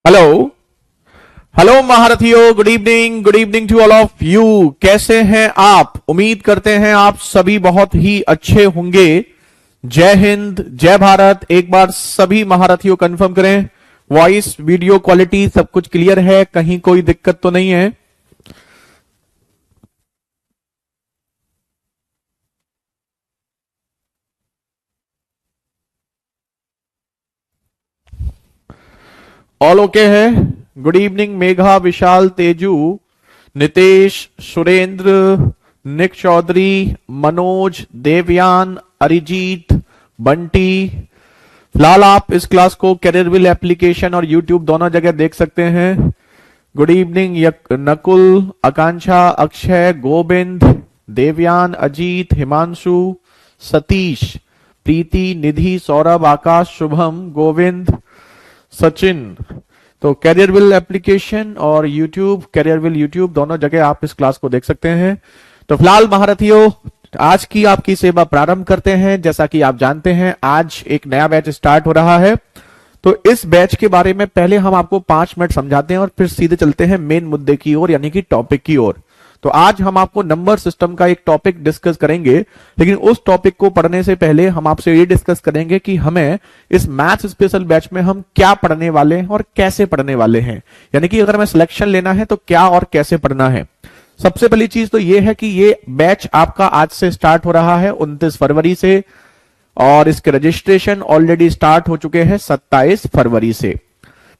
Hello hello महारथियों, good evening to all of you. कैसे हैं आप? उम्मीद करते हैं आप सभी बहुत ही अच्छे होंगे। जय हिंद, जय भारत। एक बार सभी महारथियों कंफर्म करें, वॉइस वीडियो क्वालिटी सब कुछ क्लियर है, कहीं कोई दिक्कत तो नहीं है? ऑल ओके है। गुड इवनिंग मेघा, विशाल, तेजू, नितेश, सुरेंद्र, निक चौधरी, मनोज, देवयान, अरिजीत, बंटी। फिलहाल आप इस क्लास को कैरियरविल एप्लीकेशन और यूट्यूब दोनों जगह देख सकते हैं। गुड इवनिंग नकुल, आकांक्षा, अक्षय, गोविंद, देवयान, अजीत, हिमांशु, सतीश, प्रीति, निधि, सौरभ, आकाश, शुभम, गोविंद, सचिन। तो कैरियरविल एप्लीकेशन और यूट्यूब, कैरियरविल यूट्यूब दोनों जगह आप इस क्लास को देख सकते हैं। तो फिलहाल महारथियों, आज की आपकी सेवा प्रारंभ करते हैं। जैसा कि आप जानते हैं, आज एक नया बैच स्टार्ट हो रहा है। तो इस बैच के बारे में पहले हम आपको 5 मिनट समझाते हैं और फिर सीधे चलते हैं मेन मुद्दे की ओर, यानी कि टॉपिक की ओर। तो आज हम आपको नंबर सिस्टम का एक टॉपिक डिस्कस करेंगे, लेकिन उस टॉपिक को पढ़ने से पहले हम आपसे ये डिस्कस करेंगे कि हमें इस मैथ्स स्पेशल बैच में हम क्या पढ़ने वाले हैं और कैसे पढ़ने वाले हैं। यानी कि अगर हमें सिलेक्शन लेना है तो क्या और कैसे पढ़ना है। सबसे पहली चीज तो ये है कि ये बैच आपका आज से स्टार्ट हो रहा है 29 फरवरी से, और इसके रजिस्ट्रेशन ऑलरेडी स्टार्ट हो चुके हैं 27 फरवरी से।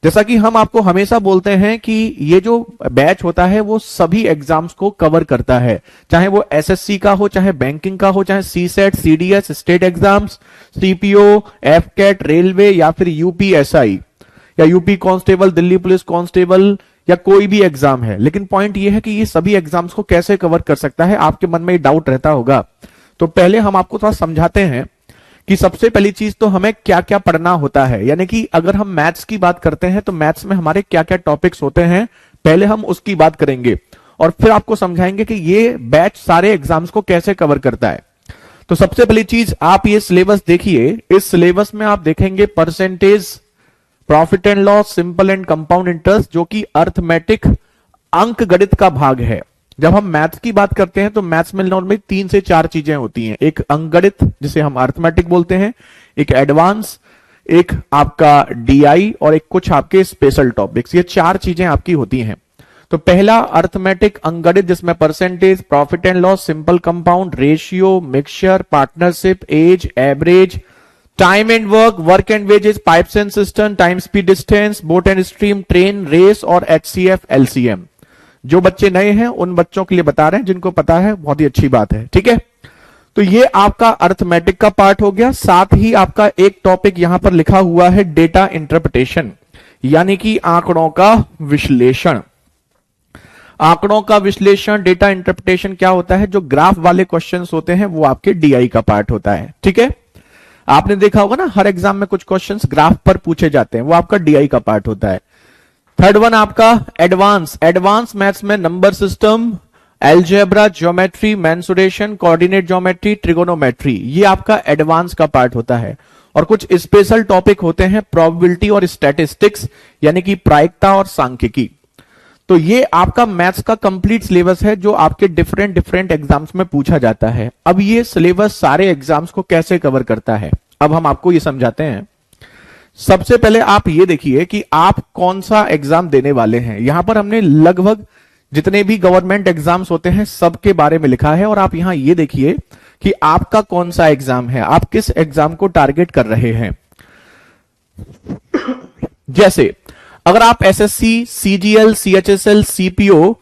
जैसा कि हम आपको हमेशा बोलते हैं कि ये जो बैच होता है वो सभी एग्जाम्स को कवर करता है, चाहे वो एसएससी का हो, चाहे बैंकिंग का हो, चाहे CSAT, CDS, state exams, CPO, एफकेट, रेलवे, या फिर यूपीएसआई या UP constable, Delhi police constable, या कोई भी एग्जाम है। लेकिन पॉइंट ये है कि ये सभी एग्जाम्स को कैसे कवर कर सकता है, आपके मन में डाउट रहता होगा। तो पहले हम आपको थोड़ा समझाते हैं कि सबसे पहली चीज तो हमें क्या क्या पढ़ना होता है। यानी कि अगर हम मैथ्स की बात करते हैं तो मैथ्स में हमारे क्या क्या टॉपिक्स होते हैं, पहले हम उसकी बात करेंगे और फिर आपको समझाएंगे कि ये बैच सारे एग्जाम्स को कैसे कवर करता है। तो सबसे पहली चीज, आप ये सिलेबस देखिए। इस सिलेबस में आप देखेंगे percentage, profit and loss, simple and compound interest, जो कि अर्थमेटिक अंक गणित का भाग है। जब हम मैथ्स की बात करते हैं तो मैथ्स में नॉर्मली 3 से 4 चीजें होती हैं। एक अंकगणित जिसे हम अर्थमेटिक बोलते हैं, एक एडवांस, एक आपका डीआई, और एक कुछ आपके स्पेशल टॉपिक्स। ये 4 चीजें आपकी होती हैं। तो पहला अर्थमेटिक अंकगणित, जिसमें percentage, profit and loss, simple compound, ratio, mixture, partnership, age, average, time and work, work and wages, pipes and cistern, time speed distance, boat and stream, train, race, और एचसीएफ, एलसीएम। जो बच्चे नए हैं उन बच्चों के लिए बता रहे हैं, जिनको पता है बहुत ही अच्छी बात है। ठीक है, तो ये आपका अर्थमेटिक का पार्ट हो गया। साथ ही आपका एक टॉपिक यहां पर लिखा हुआ है डेटा इंटरप्रिटेशन, यानी कि आंकड़ों का विश्लेषण। आंकड़ों का विश्लेषण, डेटा इंटरप्रिटेशन क्या होता है? जो ग्राफ वाले क्वेश्चंस होते हैं वो आपके डीआई का पार्ट होता है। ठीक है, आपने देखा होगा ना, हर एग्जाम में कुछ क्वेश्चंस ग्राफ पर पूछे जाते हैं, वो आपका डीआई का पार्ट होता है। थर्ड वन आपका एडवांस। एडवांस मैथ्स में number system, algebra, geometry, mensuration, coordinate geometry, trigonometry, ये आपका एडवांस का पार्ट होता है। और कुछ स्पेशल टॉपिक होते हैं, प्रोबेबिलिटी और स्टैटिस्टिक्स, यानी कि प्रायिकता और सांख्यिकी। तो ये आपका मैथ्स का कंप्लीट सिलेबस है जो आपके डिफरेंट एग्जाम्स में पूछा जाता है। अब ये सिलेबस सारे एग्जाम्स को कैसे कवर करता है, अब हम आपको ये समझाते हैं। सबसे पहले आप ये देखिए कि आप कौन सा एग्जाम देने वाले हैं। यहां पर हमने लगभग जितने भी गवर्नमेंट एग्जाम्स होते हैं सबके बारे में लिखा है, और आप यहां ये देखिए कि आपका कौन सा एग्जाम है, आप किस एग्जाम को टारगेट कर रहे हैं। जैसे अगर आप SSC, CGL, CHSL, CPO,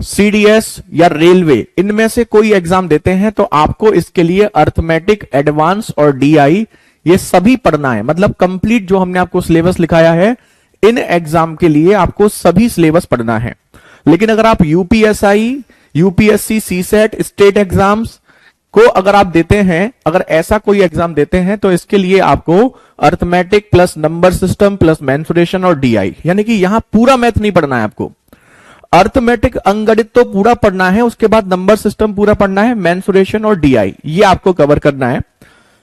CDS या रेलवे, इनमें से कोई एग्जाम देते हैं तो आपको इसके लिए अर्थमेटिक, एडवांस और डीआई ये सभी पढ़ना है। मतलब कंप्लीट जो हमने आपको सिलेबस लिखाया है, इन एग्जाम के लिए आपको सभी सिलेबस पढ़ना है। लेकिन अगर आप UPSI, UPSC, CSAT, state exams को अगर आप देते हैं, अगर ऐसा कोई एग्जाम देते हैं, तो इसके लिए आपको arithmetic plus number system plus mensuration और डीआई, यानी कि यहां पूरा मैथ नहीं पढ़ना है आपको। अर्थमेटिक अंकगणित तो पूरा पढ़ना है, उसके बाद नंबर सिस्टम पूरा पढ़ना है, मेंसुरेशन और डीआई ये आपको कवर करना है।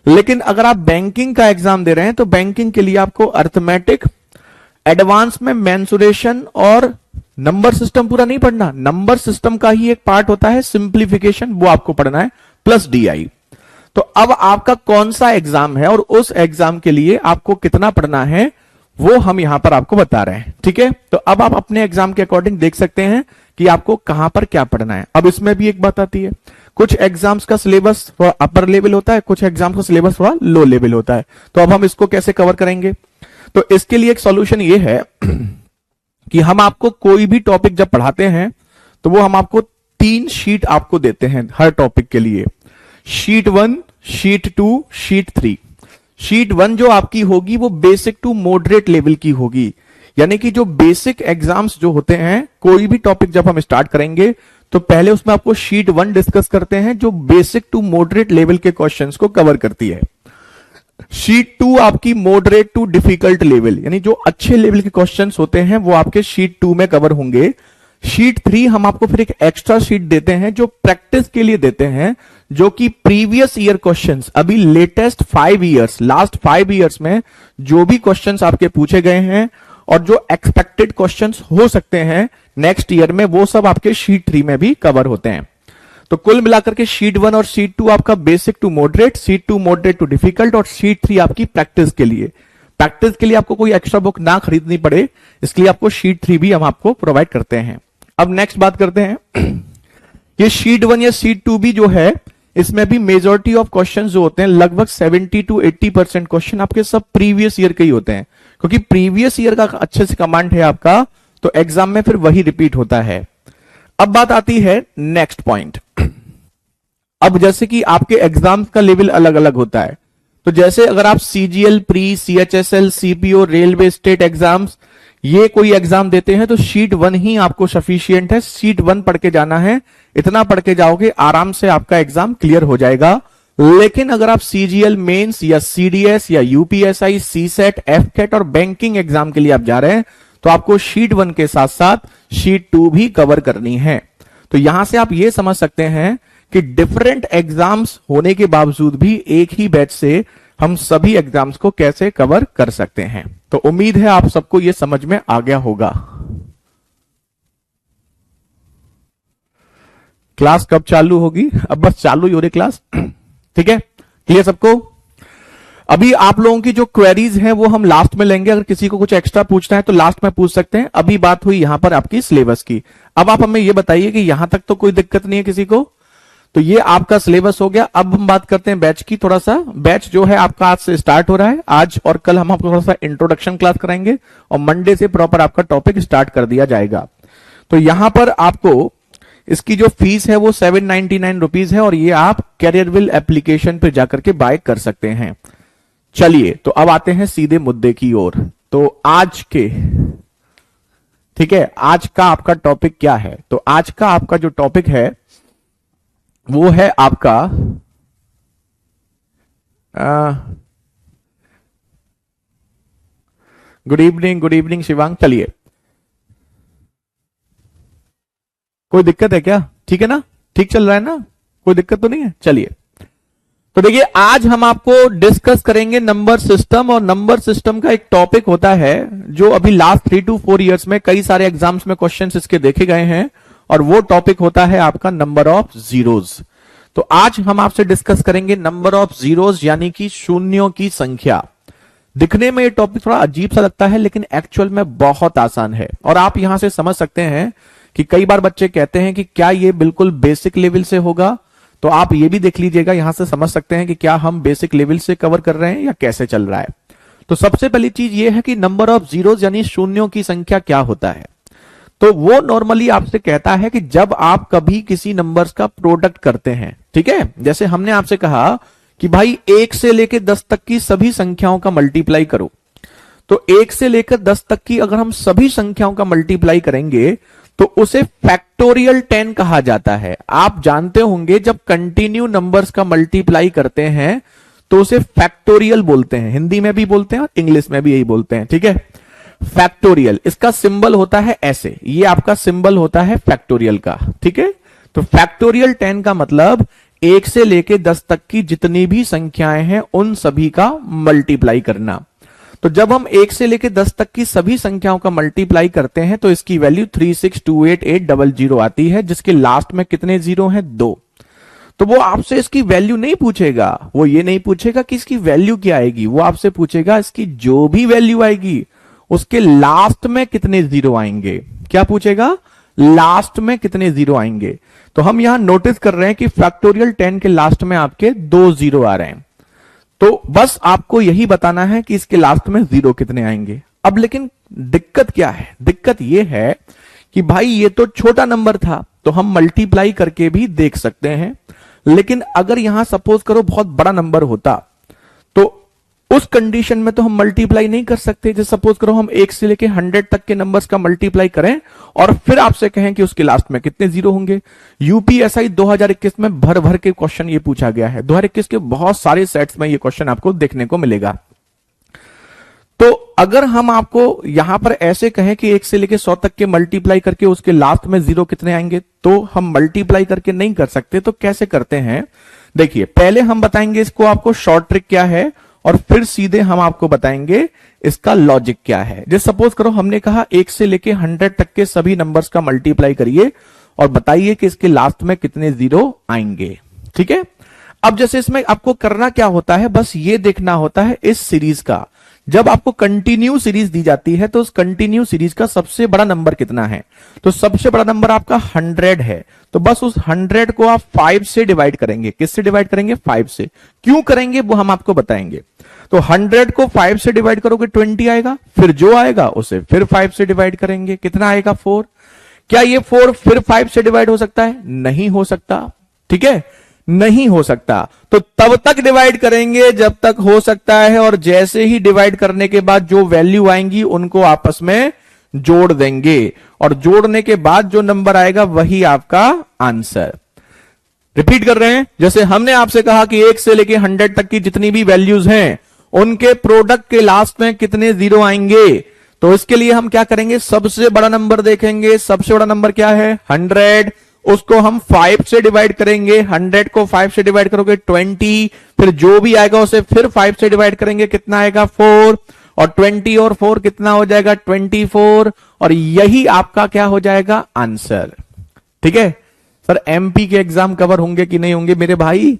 लेकिन अगर आप बैंकिंग का एग्जाम दे रहे हैं तो बैंकिंग के लिए आपको अर्थमेटिक, एडवांस में मेंसुरेशन और नंबर सिस्टम पूरा नहीं पढ़ना, नंबर सिस्टम का ही एक पार्ट होता है सिंप्लीफिकेशन, वो आपको पढ़ना है, प्लस डीआई। तो अब आपका कौन सा एग्जाम है और उस एग्जाम के लिए आपको कितना पढ़ना है वो हम यहां पर आपको बता रहे हैं, ठीक है। तो अब आप अपने एग्जाम के अकॉर्डिंग देख सकते हैं कि आपको कहां पर क्या पढ़ना है। अब इसमें भी एक बात आती है, कुछ एग्जाम्स का सिलेबस थोड़ा अपर लेवल होता है, कुछ एग्जाम्स का सिलेबस थोड़ा लो लेवल होता है। तो अब हम इसको कैसे कवर करेंगे? तो इसके लिए एक सॉल्यूशन ये है कि हम आपको कोई भी टॉपिक जब पढ़ाते हैं तो वो हम आपको 3 शीट आपको देते हैं हर टॉपिक के लिए, शीट 1, शीट 2, शीट 3। शीट 1 जो आपकी होगी वो बेसिक टू मॉडरेट लेवल की होगी, यानी कि जो बेसिक एग्जाम्स जो होते हैं, कोई भी टॉपिक जब हम स्टार्ट करेंगे तो पहले उसमें आपको शीट 1 डिस्कस करते हैं जो बेसिक टू मॉडरेट लेवल के क्वेश्चंस को कवर करती है। शीट 2 आपकी मॉडरेट टू डिफिकल्ट लेवल, यानी जो अच्छे लेवल के क्वेश्चंस होते हैं वो आपके शीट 2 में कवर होंगे। शीट 3 हम आपको फिर एक एक्स्ट्रा शीट देते हैं जो प्रैक्टिस के लिए देते हैं, जो कि प्रीवियस ईयर क्वेश्चंस, अभी लेटेस्ट 5 इयर्स, लास्ट 5 इयर्स में जो भी क्वेश्चंस आपके पूछे गए हैं और जो एक्सपेक्टेड क्वेश्चंस हो सकते हैं नेक्स्ट ईयर में, वो सब आपके शीट 3 में भी कवर होते हैं। तो कुल मिलाकर के शीट 1 और शीट 2 आपका basic to moderate, sheet 2 moderate to difficult और शीट 3 आपकी प्रैक्टिस के लिए। प्रैक्टिस के लिए आपको कोई एक्स्ट्रा बुक ना खरीदनी पड़े, इसलिए आपको शीट 3 भी हम आपको प्रोवाइड करते हैं। अब नेक्स्ट बात करते हैं, ये शीट 1 या शीट 2 भी जो है, इसमें भी मेजॉरिटी ऑफ क्वेश्चन जो होते हैं, लगभग 70 to 80% क्वेश्चन आपके सब प्रीवियस ईयर के ही होते हैं, क्योंकि प्रीवियस ईयर का अच्छे से कमांड है आपका, तो एग्जाम में फिर वही रिपीट होता है। अब बात आती है नेक्स्ट पॉइंट। अब जैसे कि आपके एग्जाम का लेवल अलग अलग होता है, तो जैसे अगर आप CGL, pre, CHSL, CPO, railway, state exams, ये कोई एग्जाम देते हैं तो शीट 1 ही आपको सफिशियंट है, शीट 1 पढ़ के जाना है, इतना पढ़ के जाओगे आराम से आपका एग्जाम क्लियर हो जाएगा। लेकिन अगर आप सीजीएल मेंस या सीडीएस या यूपीएसआई, सीसेट, एफकेट और बैंकिंग एग्जाम के लिए आप जा रहे हैं तो आपको शीट 1 के साथ साथ शीट 2 भी कवर करनी है। तो यहां से आप ये समझ सकते हैं कि डिफरेंट एग्जाम्स होने के बावजूद भी एक ही बैच से हम सभी एग्जाम्स को कैसे कवर कर सकते हैं। तो उम्मीद है आप सबको यह समझ में आ गया होगा। क्लास कब चालू होगी? अब बस चालू ही हो रही क्लास, ठीक है, क्लियर सबको? अभी आप लोगों की जो क्वेरीज हैं वो हम लास्ट में लेंगे, अगर किसी को कुछ एक्स्ट्रा पूछना है तो लास्ट में पूछ सकते हैं। अभी बात हुई यहां पर आपकी सिलेबस की। अब आप हमें यह बताइए कि यहां तक तो कोई दिक्कत नहीं है किसी को? तो ये आपका सिलेबस हो गया। अब हम बात करते हैं बैच की। थोड़ा सा बैच जो है आपका आज से स्टार्ट हो रहा है, आज और कल हम आपको थोड़ा सा इंट्रोडक्शन क्लास कराएंगे और मंडे से प्रॉपर आपका टॉपिक स्टार्ट कर दिया जाएगा। तो यहां पर आपको इसकी जो फीस है वो 799 रुपीज है और ये आप कैरियरविल एप्लीकेशन पे जाकर के बाय कर सकते हैं। चलिए, तो अब आते हैं सीधे मुद्दे की ओर। तो आज के, ठीक है, आज का आपका टॉपिक क्या है? तो आज का आपका जो टॉपिक है वो है आपका गुड इवनिंग शिवांग। चलिए, कोई दिक्कत है क्या? ठीक है ना, ठीक चल रहा है ना, कोई दिक्कत तो नहीं है? चलिए, तो देखिए आज हम आपको डिस्कस करेंगे नंबर सिस्टम। और नंबर सिस्टम का एक टॉपिक होता है जो अभी लास्ट 3 to 4 इयर्स में कई सारे एग्जाम्स में क्वेश्चंस इसके देखे गए हैं, और वो टॉपिक होता है आपका नंबर ऑफ जीरोज। तो आज हम आपसे डिस्कस करेंगे नंबर ऑफ जीरोज, यानी कि शून्यों की संख्या। दिखने में ये टॉपिक थोड़ा अजीब सा लगता है, लेकिन एक्चुअल में बहुत आसान है। और आप यहां से समझ सकते हैं कि कई बार बच्चे कहते हैं कि क्या ये बिल्कुल बेसिक लेवल से होगा, तो आप ये भी देख लीजिएगा, यहां से समझ सकते हैं कि क्या हम बेसिक लेवल से कवर कर रहे हैं या कैसे चल रहा है। तो सबसे पहली चीज ये है कि नंबर ऑफ जीरोज यानी शून्यों की संख्या क्या होता है। तो वो नॉर्मली आपसे कहता है कि जब आप कभी किसी नंबर्स का प्रोडक्ट करते हैं, ठीक है, जैसे हमने आपसे कहा कि भाई 1 से लेकर 10 तक की सभी संख्याओं का मल्टीप्लाई करो, तो 1 से लेकर 10 तक की अगर हम सभी संख्याओं का मल्टीप्लाई करेंगे तो उसे फैक्टोरियल 10 कहा जाता है। आप जानते होंगे जब कंटिन्यू नंबर्स का मल्टीप्लाई करते हैं तो उसे फैक्टोरियल बोलते हैं, हिंदी में भी बोलते हैं और इंग्लिश में भी यही बोलते हैं, ठीक है, फैक्टोरियल। इसका सिंबल होता है ऐसे, ये आपका सिंबल होता है फैक्टोरियल का, ठीक है। तो फैक्टोरियल 10 का मतलब 1 से लेके 10 तक की जितनी भी संख्याएं हैं उन सभी का मल्टीप्लाई करना। तो जब हम 1 से लेके 10 तक की सभी संख्याओं का मल्टीप्लाई करते हैं तो इसकी वैल्यू 3628800 आती है, जिसके लास्ट में कितने जीरो हैं? 2। तो वो आपसे इसकी वैल्यू नहीं पूछेगा, वो ये नहीं पूछेगा कि इसकी वैल्यू क्या आएगी, वो आपसे पूछेगा इसकी जो भी वैल्यू आएगी उसके लास्ट में कितने जीरो आएंगे। क्या पूछेगा? लास्ट में कितने जीरो आएंगे। तो हम यहां नोटिस कर रहे हैं कि फैक्टोरियल 10 के लास्ट में आपके 2 जीरो आ रहे हैं। तो बस आपको यही बताना है कि इसके लास्ट में जीरो कितने आएंगे। अब लेकिन दिक्कत क्या है? दिक्कत यह है कि भाई ये तो छोटा नंबर था तो हम मल्टीप्लाई करके भी देख सकते हैं, लेकिन अगर यहां सपोज करो बहुत बड़ा नंबर होता तो उस कंडीशन में तो हम मल्टीप्लाई नहीं कर सकते। जैसे सपोज करो हम 1 से लेके 100 तक के नंबर्स का मल्टीप्लाई करें और फिर आपसे कहें कि उसके लास्ट में कितने जीरो होंगे। यूपीएसआई 2021 में भर भर के क्वेश्चन ये पूछा गया है। 2021 के बहुत सारे सेट्स में ये क्वेश्चन आपको देखने को मिलेगा। तो अगर हम आपको यहां पर ऐसे कहें कि 1 से लेके 100 तक के मल्टीप्लाई करके उसके लास्ट में जीरो कितने आएंगे, तो हम मल्टीप्लाई करके नहीं कर सकते। तो कैसे करते हैं? देखिए, पहले हम बताएंगे इसको आपको शॉर्ट ट्रिक क्या है और फिर सीधे हम आपको बताएंगे इसका लॉजिक क्या है। जैसे सपोज करो हमने कहा 1 से लेके 100 तक के सभी नंबर्स का मल्टीप्लाई करिए और बताइए कि इसके लास्ट में कितने जीरो आएंगे। ठीक है, अब जैसे इसमें आपको करना क्या होता है, बस ये देखना होता है इस सीरीज का, जब आपको कंटिन्यू सीरीज दी जाती है तो उस कंटिन्यू सीरीज का सबसे बड़ा नंबर कितना है। तो सबसे बड़ा नंबर आपका 100 है, तो बस उस 100 को आप 5 से डिवाइड करेंगे। किससे डिवाइड करेंगे? 5 से। क्यों करेंगे वो हम आपको बताएंगे। तो 100 को 5 से डिवाइड करोगे 20 आएगा, फिर जो आएगा उसे फिर 5 से डिवाइड करेंगे, कितना आएगा? 4। क्या ये 4 फिर 5 से डिवाइड हो सकता है? नहीं हो सकता। ठीक है, नहीं हो सकता। तो तब तक डिवाइड करेंगे जब तक हो सकता है, और जैसे ही डिवाइड करने के बाद जो वैल्यू आएंगी उनको आपस में जोड़ देंगे, और जोड़ने के बाद जो नंबर आएगा वही आपका आंसर। रिपीट कर रहे हैं, जैसे हमने आपसे कहा कि 1 से लेके 100 तक की जितनी भी वैल्यूज हैं उनके प्रोडक्ट के लास्ट में कितने जीरो आएंगे। तो इसके लिए हम क्या करेंगे? सबसे बड़ा नंबर देखेंगे। सबसे बड़ा नंबर क्या है? 100। उसको हम 5 से डिवाइड करेंगे। 100 को 5 से डिवाइड करोगे 20, फिर जो भी आएगा उसे फिर 5 से डिवाइड करेंगे, कितना आएगा? 4। और 20 और 4 कितना हो जाएगा? 24। और यही आपका क्या हो जाएगा? आंसर। ठीक है सर, एमपी के एग्जाम कवर होंगे कि नहीं होंगे मेरे भाई?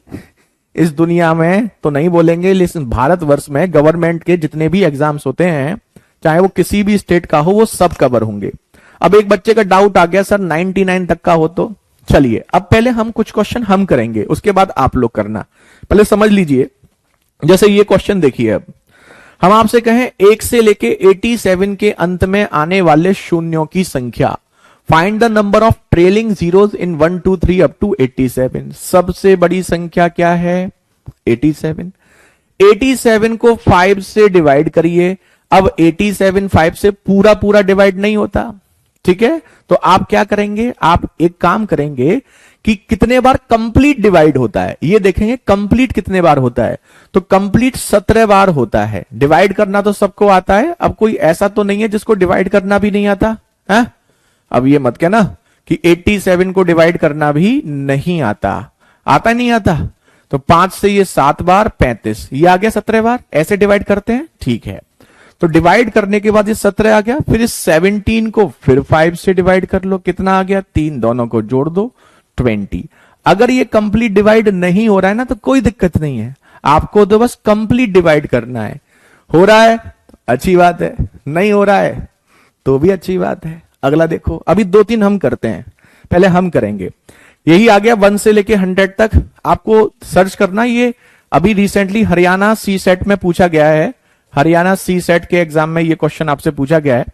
इस दुनिया में तो नहीं बोलेंगे, लेकिन भारतवर्ष में गवर्नमेंट के जितने भी एग्जाम्स होते हैं, चाहे वो किसी भी स्टेट का हो, वो सब कवर होंगे। अब एक बच्चे का डाउट आ गया, सर 99 तक का हो तो चलिए, अब पहले हम कुछ क्वेश्चन हम करेंगे, उसके बाद आप लोग करना। पहले समझ लीजिए, जैसे ये क्वेश्चन देखिए। अब हम आपसे कहें 1 से लेके 87 के अंत में आने वाले शून्यों की संख्या, find the number of trailing zeros in 1 2 3 up to 87। सबसे बड़ी संख्या क्या है? 87। 87 को 5 से डिवाइड करिए। अब 87 5 से पूरा पूरा डिवाइड नहीं होता, ठीक है, तो आप क्या करेंगे? आप एक काम करेंगे कि कितने बार कंप्लीट डिवाइड होता है ये देखेंगे। कंप्लीट कितने बार होता है? तो कंप्लीट 17 बार होता है। डिवाइड करना तो सबको आता है, अब कोई ऐसा तो नहीं है जिसको डिवाइड करना भी नहीं आता है? अब ये मत कहना कि 87 को डिवाइड करना भी नहीं आता। आता नहीं आता? तो 5 से ये 7 बार 35, ये आ गया 17 बार। ऐसे डिवाइड करते हैं, ठीक है। तो डिवाइड करने के बाद ये 17 आ गया, फिर इस 17 को फिर 5 से डिवाइड कर लो, कितना आ गया? 3, दोनों को जोड़ दो 20। अगर ये कंप्लीट डिवाइड नहीं हो रहा है ना तो कोई दिक्कत नहीं है, आपको तो बस कंप्लीट डिवाइड करना है। हो रहा है अच्छी बात है, नहीं हो रहा है तो भी अच्छी बात है। अगला देखो, अभी 2-3 हम करते हैं, पहले हम करेंगे। यही आ गया 1 से लेके 100 तक। आपको सर्च करना, ये अभी रिसेंटली हरियाणा सी सेट में पूछा गया है। हरियाणा सी सेट के एग्जाम में ये क्वेश्चन आपसे पूछा गया है।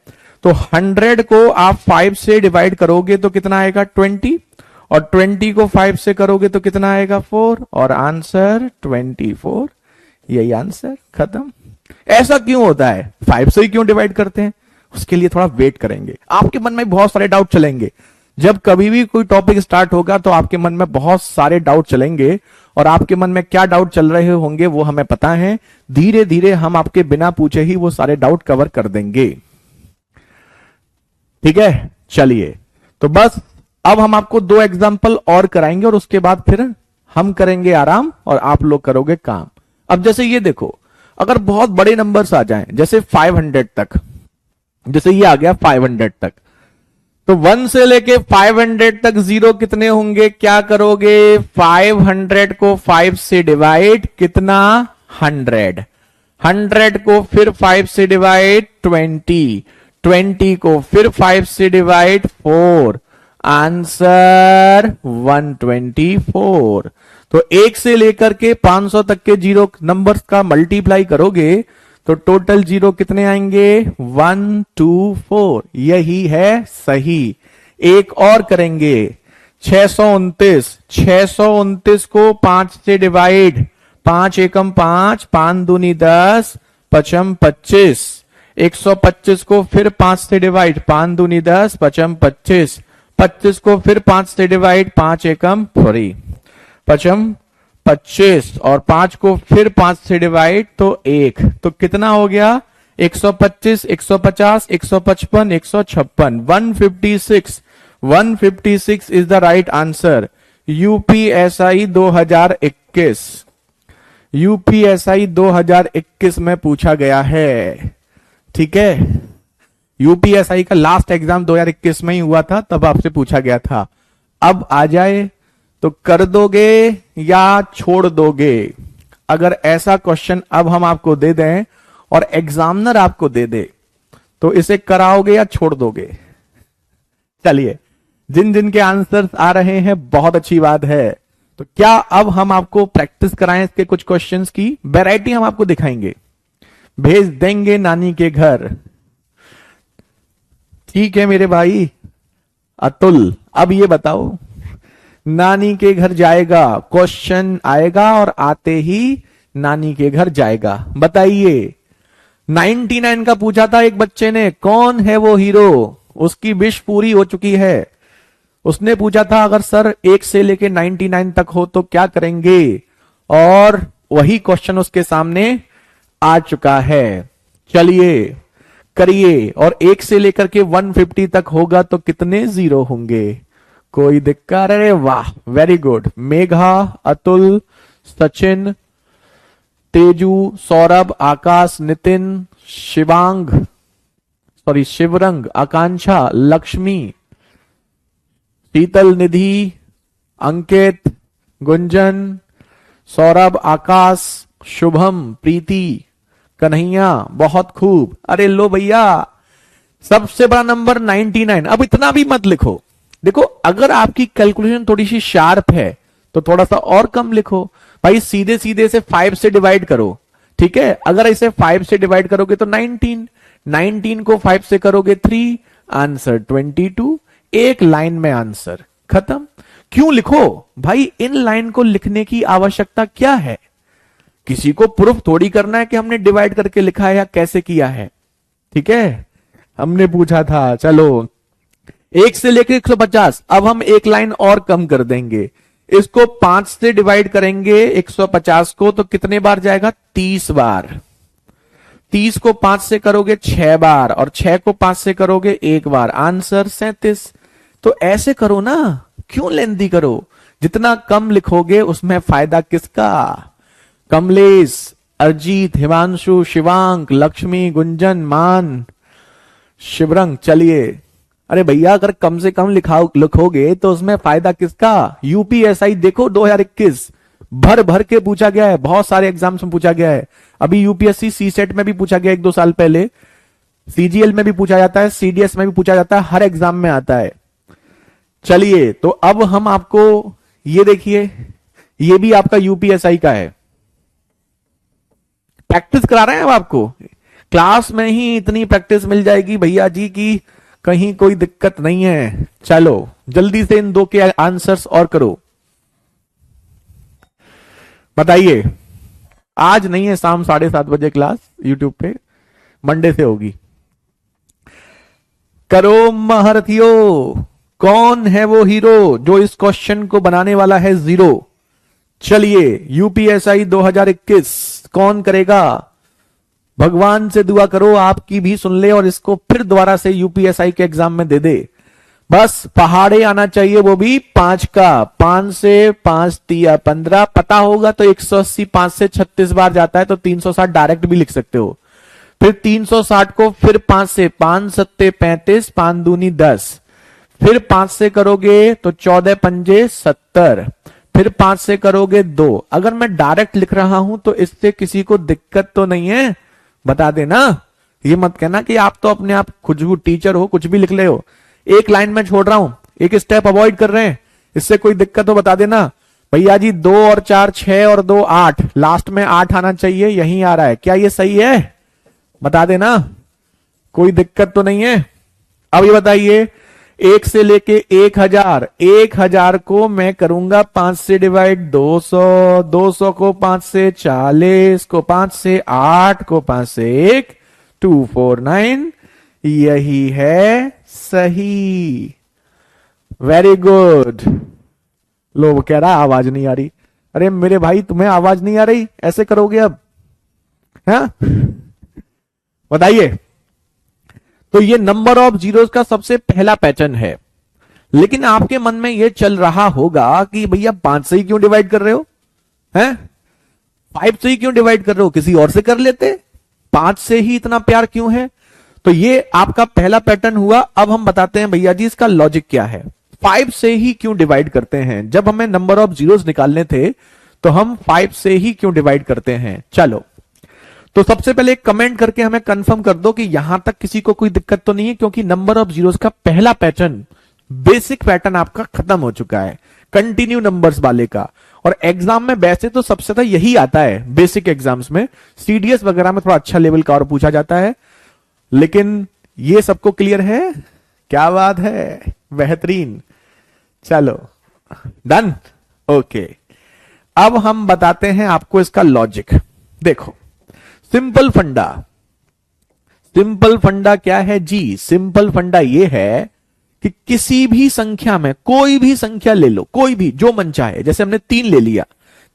तो 100 को आप 5 से डिवाइड करोगे तो कितना आएगा? 20, और 20 को 5 से करोगे तो कितना आएगा? 4, और आंसर 24। यही आंसर, खत्म। ऐसा क्यों होता है? 5 से ही क्यों डिवाइड करते हैं? उसके लिए थोड़ा वेट करेंगे। आपके मन में बहुत सारे डाउट चलेंगे। जब कभी भी कोई टॉपिक स्टार्ट होगा तो आपके मन में बहुत सारे डाउट चलेंगे, और आपके मन में क्या डाउट चल रहे होंगे वो हमें पता है। धीरे धीरे हम आपके बिना पूछे ही वो सारे डाउट कवर कर देंगे, ठीक है। चलिए, तो बस अब हम आपको 2 एग्जांपल और कराएंगे और उसके बाद फिर हम करेंगे आराम और आप लोग करोगे काम। अब जैसे ये देखो, अगर बहुत बड़े नंबर्स आ जाएं, जैसे 500 तक, जैसे ये आ गया 500 तक, तो 1 से लेके 500 तक जीरो कितने होंगे, क्या करोगे, 500 को 5 से डिवाइड, कितना, 100, 100 को फिर 5 से डिवाइड 20, 20 को फिर 5 से डिवाइड 4, आंसर 124। तो 1 से लेकर के 500 तक के जीरो नंबर्स का मल्टीप्लाई करोगे तो टोटल जीरो कितने आएंगे, 124। यही है सही। एक और करेंगे, 629, 629 को 5 से डिवाइड, 5 एकम 5, 5 दूनी 10, पचम 25, 125 को फिर 5 से डिवाइड, 5 दूनी 10, पचम 25, 25 को फिर 5 से डिवाइड, 5 एकम 3, पचम 25, और 5 को फिर 5 से डिवाइड तो 1, तो कितना हो गया, 125, 150, 155, 156, 156, 156 is the right answer. UPSI 2021, UPSI 2021 में पूछा गया है। ठीक है, यूपीएसआई का लास्ट एग्जाम 2021 में ही हुआ था, तब आपसे पूछा गया था। अब आ जाए तो कर दोगे या छोड़ दोगे। अगर ऐसा क्वेश्चन अब हम आपको दे दें और एग्जामिनर आपको दे दे तो इसे कराओगे या छोड़ दोगे। चलिए, जिन जिन के आंसर्स आ रहे हैं बहुत अच्छी बात है। तो क्या अब हम आपको प्रैक्टिस कराएं इसके कुछ क्वेश्चंस की, वैरायटी हम आपको दिखाएंगे, भेज देंगे नानी के घर। ठीक है मेरे भाई अतुल, अब ये बताओ, नानी के घर जाएगा, क्वेश्चन आएगा और आते ही नानी के घर जाएगा। बताइए, 99 का पूछा था एक बच्चे ने, कौन है वो हीरो, उसकी विश पूरी हो चुकी है। उसने पूछा था अगर सर 1 से लेके 99 तक हो तो क्या करेंगे, और वही क्वेश्चन उसके सामने आ चुका है। चलिए करिए, और 1 से लेकर के 150 तक होगा तो कितने जीरो होंगे, कोई दिक्कत, अरे वाह, वेरी गुड। मेघा, अतुल, सचिन, तेजू, सौरभ, आकाश, नितिन, शिवांग, शिवरंग, आकांक्षा, लक्ष्मी, शीतल, निधि, अंकित, गुंजन, सौरभ, आकाश, शुभम, प्रीति, कन्हैया, बहुत खूब। अरे लो भैया, सबसे बड़ा नंबर 99। अब इतना भी मत लिखो, देखो अगर आपकी कैलकुलेशन थोड़ी सी शार्प है तो थोड़ा सा और कम लिखो भाई, सीधे सीधे से 5 से डिवाइड करो। ठीक है, अगर इसे 5 से डिवाइड करोगे तो 19, 19 को 5 से करोगे 3, आंसर 22। एक लाइन में आंसर खत्म। क्यों लिखो भाई, इन लाइन को लिखने की आवश्यकता क्या है, किसी को प्रूफ थोड़ी करना है कि हमने डिवाइड करके लिखा है या कैसे किया है। ठीक है, हमने पूछा था, चलो 1 से लेकर 150, अब हम एक लाइन और कम कर देंगे, इसको 5 से डिवाइड करेंगे 150 को तो कितने बार जाएगा, 30 बार। 30 को 5 से करोगे 6 बार, और 6 को 5 से करोगे 1 बार, आंसर 37। तो ऐसे करो ना, क्यों लेंदी करो, जितना कम लिखोगे उसमें फायदा किसका। कमलेश, अरजीत, हिमांशु, शिवांक, लक्ष्मी, गुंजन, मान, शिवरंग। चलिए, अरे भैया अगर कम से कम लिखोगे तो उसमें फायदा किसका। यूपीएसआई देखो 2021 भर भर के पूछा गया है, बहुत सारे एग्जाम्स में पूछा गया है। अभी यूपीएससी सी सेट में भी पूछा गया 1-2 साल पहले, सीजीएल में भी पूछा जाता है, सीडीएस में भी पूछा जाता है, हर एग्जाम में आता है। चलिए, तो अब हम आपको ये देखिए, ये भी आपका यूपीएसआई का है, प्रैक्टिस करा रहे हैं अब आपको, क्लास में ही इतनी प्रैक्टिस मिल जाएगी भैया जी की कहीं कोई दिक्कत नहीं है। चलो जल्दी से इन 2 के आंसर्स और करो। बताइए, आज नहीं है, शाम 7:30 बजे क्लास यूट्यूब पे, मंडे से होगी। करो महारथियों, कौन है वो हीरो जो इस क्वेश्चन को बनाने वाला है जीरो। चलिए, यूपीएसआई 2021 कौन करेगा, भगवान से दुआ करो आपकी भी सुन ले और इसको फिर दोबारा से यूपीएसआई के एग्जाम में दे दे। बस पहाड़े आना चाहिए, वो भी 5 का। 5 से 5 तिया 15 पता होगा तो 180 5 से 36 बार जाता है तो 360 डायरेक्ट भी लिख सकते हो। फिर 360 को फिर 5 से 5 सत्ते 35, 5 दूनी 10, फिर 5 से करोगे तो 14 पंजे 70, फिर 5 से करोगे 2। अगर मैं डायरेक्ट लिख रहा हूं तो इससे किसी को दिक्कत तो नहीं है? बता देना, ये मत कहना कि आप तो अपने आप खुद टीचर हो, कुछ भी लिख ले हो। एक लाइन में छोड़ रहा हूं, एक स्टेप अवॉइड कर रहे हैं, इससे कोई दिक्कत हो बता देना। भैया जी 2 और 4 6 और 2 8, लास्ट में 8 आना चाहिए, यही आ रहा है, क्या ये सही है? बता देना, कोई दिक्कत तो नहीं है। अब ये बताइए, 1 से लेके 1000, 1000 को मैं करूंगा 5 से डिवाइड, 200, 200 को 5 से 40, को 5 से 8, को 5 से 1, 249, यही है सही। Very good. लो वो कह रहा आवाज नहीं आ रही। अरे मेरे भाई तुम्हें आवाज नहीं आ रही, ऐसे करोगे अब? हाँ बताइए। तो ये नंबर ऑफ जीरोस का सबसे पहला पैटर्न है। लेकिन आपके मन में ये चल रहा होगा कि भैया 5 से ही क्यों डिवाइड कर रहे हो? हैं 5 से ही क्यों डिवाइड कर रहे हो? किसी और से कर लेते, 5 से ही इतना प्यार क्यों है? तो ये आपका पहला पैटर्न हुआ। अब हम बताते हैं भैया जी इसका लॉजिक क्या है। 5 से ही क्यों डिवाइड करते हैं? जब हमें नंबर ऑफ जीरोस निकालने थे तो हम 5 से ही क्यों डिवाइड करते हैं? चलो, तो सबसे पहले कमेंट करके हमें कंफर्म कर दो कि यहां तक किसी को कोई दिक्कत तो नहीं है, क्योंकि नंबर ऑफ जीरोस का पहला पैटर्न, बेसिक पैटर्न आपका खत्म हो चुका है कंटिन्यू नंबर्स वाले का। और एग्जाम में वैसे तो सबसे ज्यादा यही आता है, बेसिक एग्जाम्स में, सीडीएस वगैरह में थोड़ा अच्छा लेवल का और पूछा जाता है, लेकिन ये सबको क्लियर है? क्या बात है, बेहतरीन। चलो डन, ओके। अब हम बताते हैं आपको इसका लॉजिक। देखो, सिंपल फंडा, सिंपल फंडा क्या है जी? सिंपल फंडा ये है कि किसी भी संख्या में, कोई भी संख्या ले लो, कोई भी जो मन चाहे, जैसे हमने 3 ले लिया,